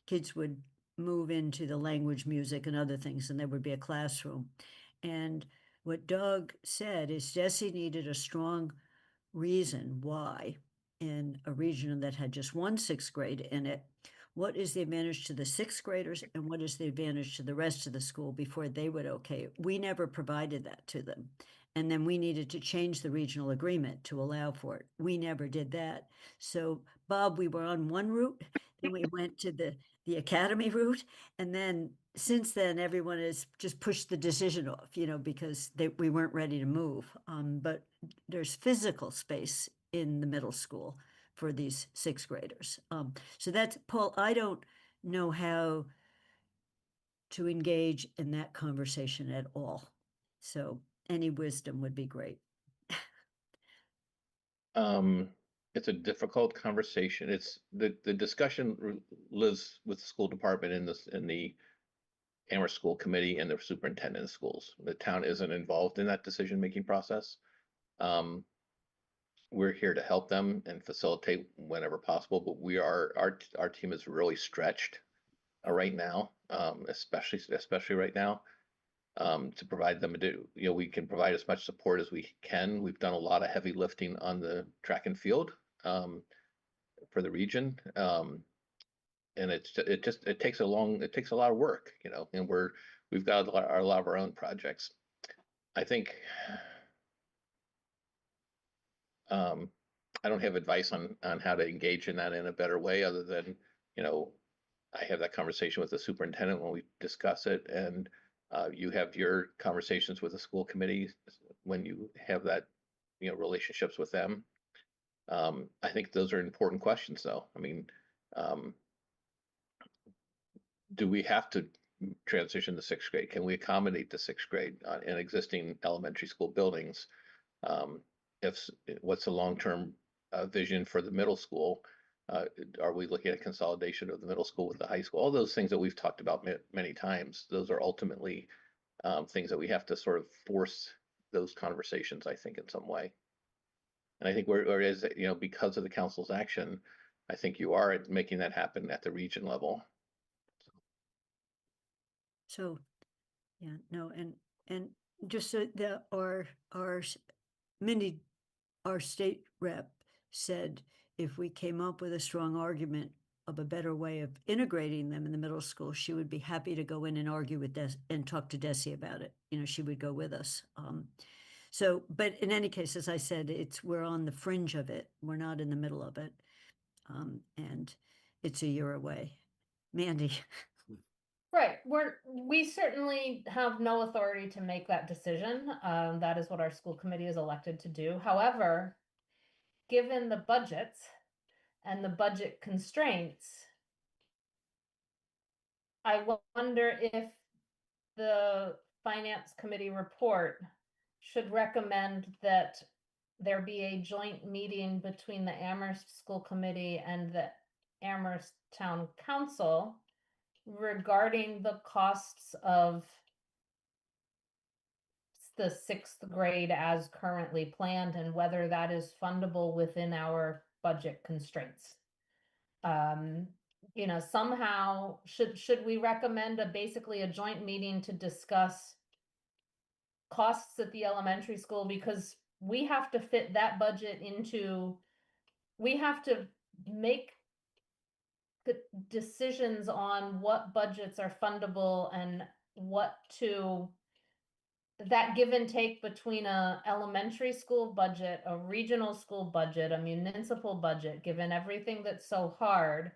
kids would move into the language, music, and other things, and there would be a classroom. And what Doug said is Jesse needed a strong reason why in a region that had just one sixth grade in it, what is the advantage to the sixth graders and what is the advantage to the rest of the school before they would okay it? We never provided that to them. And then we needed to change the regional agreement to allow for it. We never did that. So, Bob, we were on one route, then we went to the academy route, and then since then everyone has just pushed the decision off, because we weren't ready to move. But there's physical space in the middle school for these sixth graders. So that's, Paul, I don't know how to engage in that conversation at all. So any wisdom would be great. It's a difficult conversation. It's the discussion lives with the school department in the Amherst School Committee and the superintendent of schools. The town isn't involved in that decision-making process. We're here to help them and facilitate whenever possible, but our team is really stretched right now, especially right now. To provide them, we can provide as much support as we can. We've done a lot of heavy lifting on the track and field for the region, and it takes a lot of work, and we've got a lot of our own projects. I think I don't have advice on how to engage in that in a better way, other than I have that conversation with the superintendent when we discuss it, and you have your conversations with the school committee when you have that, relationships with them. I think those are important questions, though. I mean, do we have to transition to sixth grade? Can we accommodate the sixth grade in existing elementary school buildings? What's the long-term vision for the middle school? Are we looking at consolidation of the middle school with the high school? All those things that we've talked about many times, those are ultimately things that we have to sort of force those conversations, I think, in some way. And I think whereas, because of the council's action, I think you are making that happen at the region level. So, yeah, no, and just so that our state rep said if we came up with a strong argument of a better way of integrating them in the middle school, she would be happy to go in and argue with and talk to Desi about it. She would go with us. So, but in any case, as I said, we're on the fringe of it. We're not in the middle of it. And it's a year away. Mandy. Right. We certainly have no authority to make that decision. That is what our school committee is elected to do. However, given the budgets and the budget constraints, I wonder if the finance committee report should recommend that there be a joint meeting between the Amherst School Committee and the Amherst Town Council regarding the costs of the sixth grade as currently planned and whether that is fundable within our budget constraints. Somehow should we recommend basically a joint meeting to discuss costs at the elementary school, because we have to fit that budget we have to make the decisions on what budgets are fundable and that give and take between a elementary school budget, a regional school budget, a municipal budget, given everything that's so hard.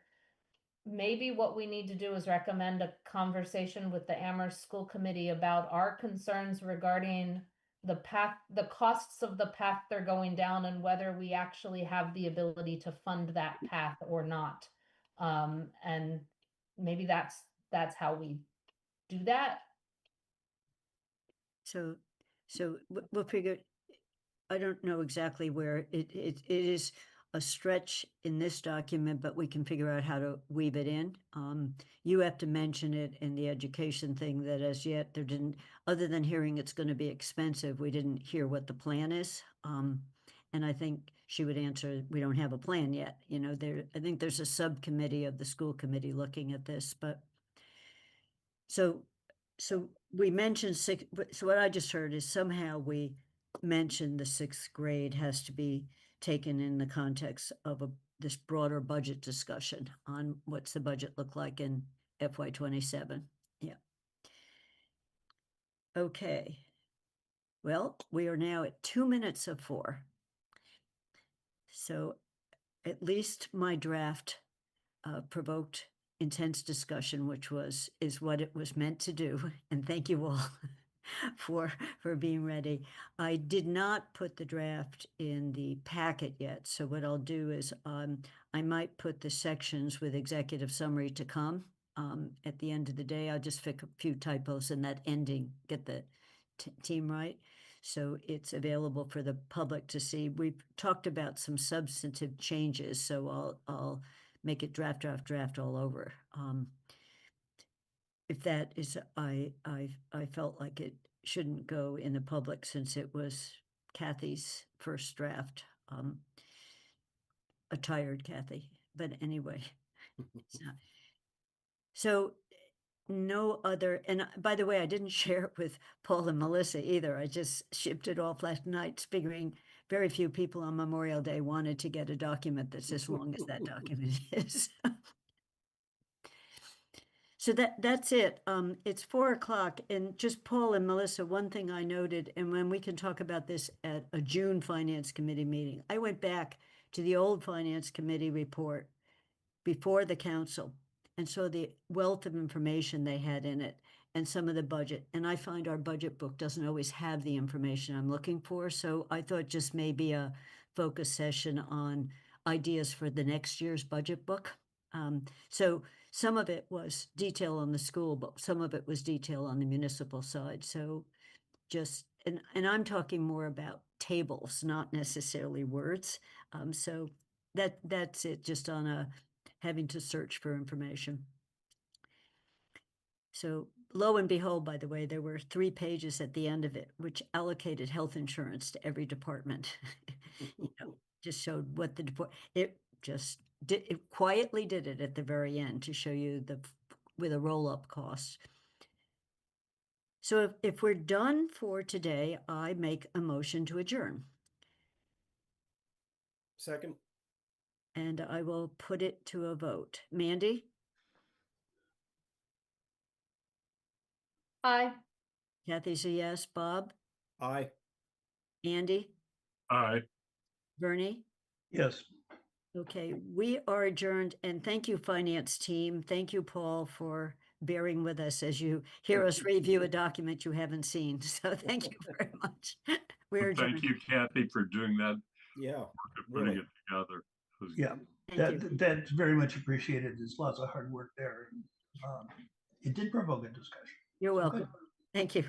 maybe what we need to do is recommend a conversation with the Amherst School Committee about our concerns regarding the path, the costs of the path they're going down, and whether we actually have the ability to fund that path or not. And maybe that's how we do that. So we'll figure, I don't know exactly where it is a stretch in this document, but we can figure out how to weave it in. You have to mention it in the education thing that as yet there didn't, other than hearing it's going to be expensive, we didn't hear what the plan is. And I think she would answer, we don't have a plan yet. You know, I think there's a subcommittee of the school committee looking at this, but so we mentioned so what I just heard is somehow we mentioned the 6th grade has to be taken in the context of this broader budget discussion on what's the budget look like in FY27. Yeah. Okay. Well, we are now at 2 minutes of 4. So at least my draft provoked intense discussion, which is what it was meant to do. And thank you all for being ready. I did not put the draft in the packet yet. So what I'll do is I might put the sections with executive summary to come. At the end of the day, I'll just fix a few typos in that ending, get the team right. So it's available for the public to see. We've talked about some substantive changes, so I'll make it draft all over. If that is, I felt like it shouldn't go in the public since it was Kathy's first draft. A tired Kathy, but anyway. So no other, and by the way, I didn't share it with Paul and Melissa either. I just shipped it off last night, figuring very few people on Memorial Day wanted to get a document that's as long as that document is. So that's it. It's 4 o'clock, and just Paul and Melissa, one thing I noted, and when we can talk about this at a June Finance Committee meeting, I went back to the old Finance Committee report before the council and saw the wealth of information they had in it and some of the budget. And I find our budget book doesn't always have the information I'm looking for. So I thought just maybe a focus session on ideas for the next year's budget book. So some of it was detail on the school, but some of it was detail on the municipal side. So just, and I'm talking more about tables, not necessarily words. So that's it, just on having to search for information. So lo and behold, by the way, there were 3 pages at the end of it, which allocated health insurance to every department. Just showed what the it just did. It quietly did it at the very end to show you with a roll-up cost. So if we're done for today, I make a motion to adjourn. Second. And I will put it to a vote. Mandy? Aye. Kathy's a yes. Bob? Aye. Andy? Aye. Bernie? Yes. Okay, we are adjourned, and thank you, finance team. Thank you, Paul, for bearing with us as you hear us review a document you haven't seen. So thank you very much. We're Well, adjourned. thank you, Kathy, for doing that, Yeah. putting Really. it together. It was- Yeah, Thank you. that's very much appreciated. There's lots of hard work there. It did provoke a discussion. You're So welcome. good. Thank you.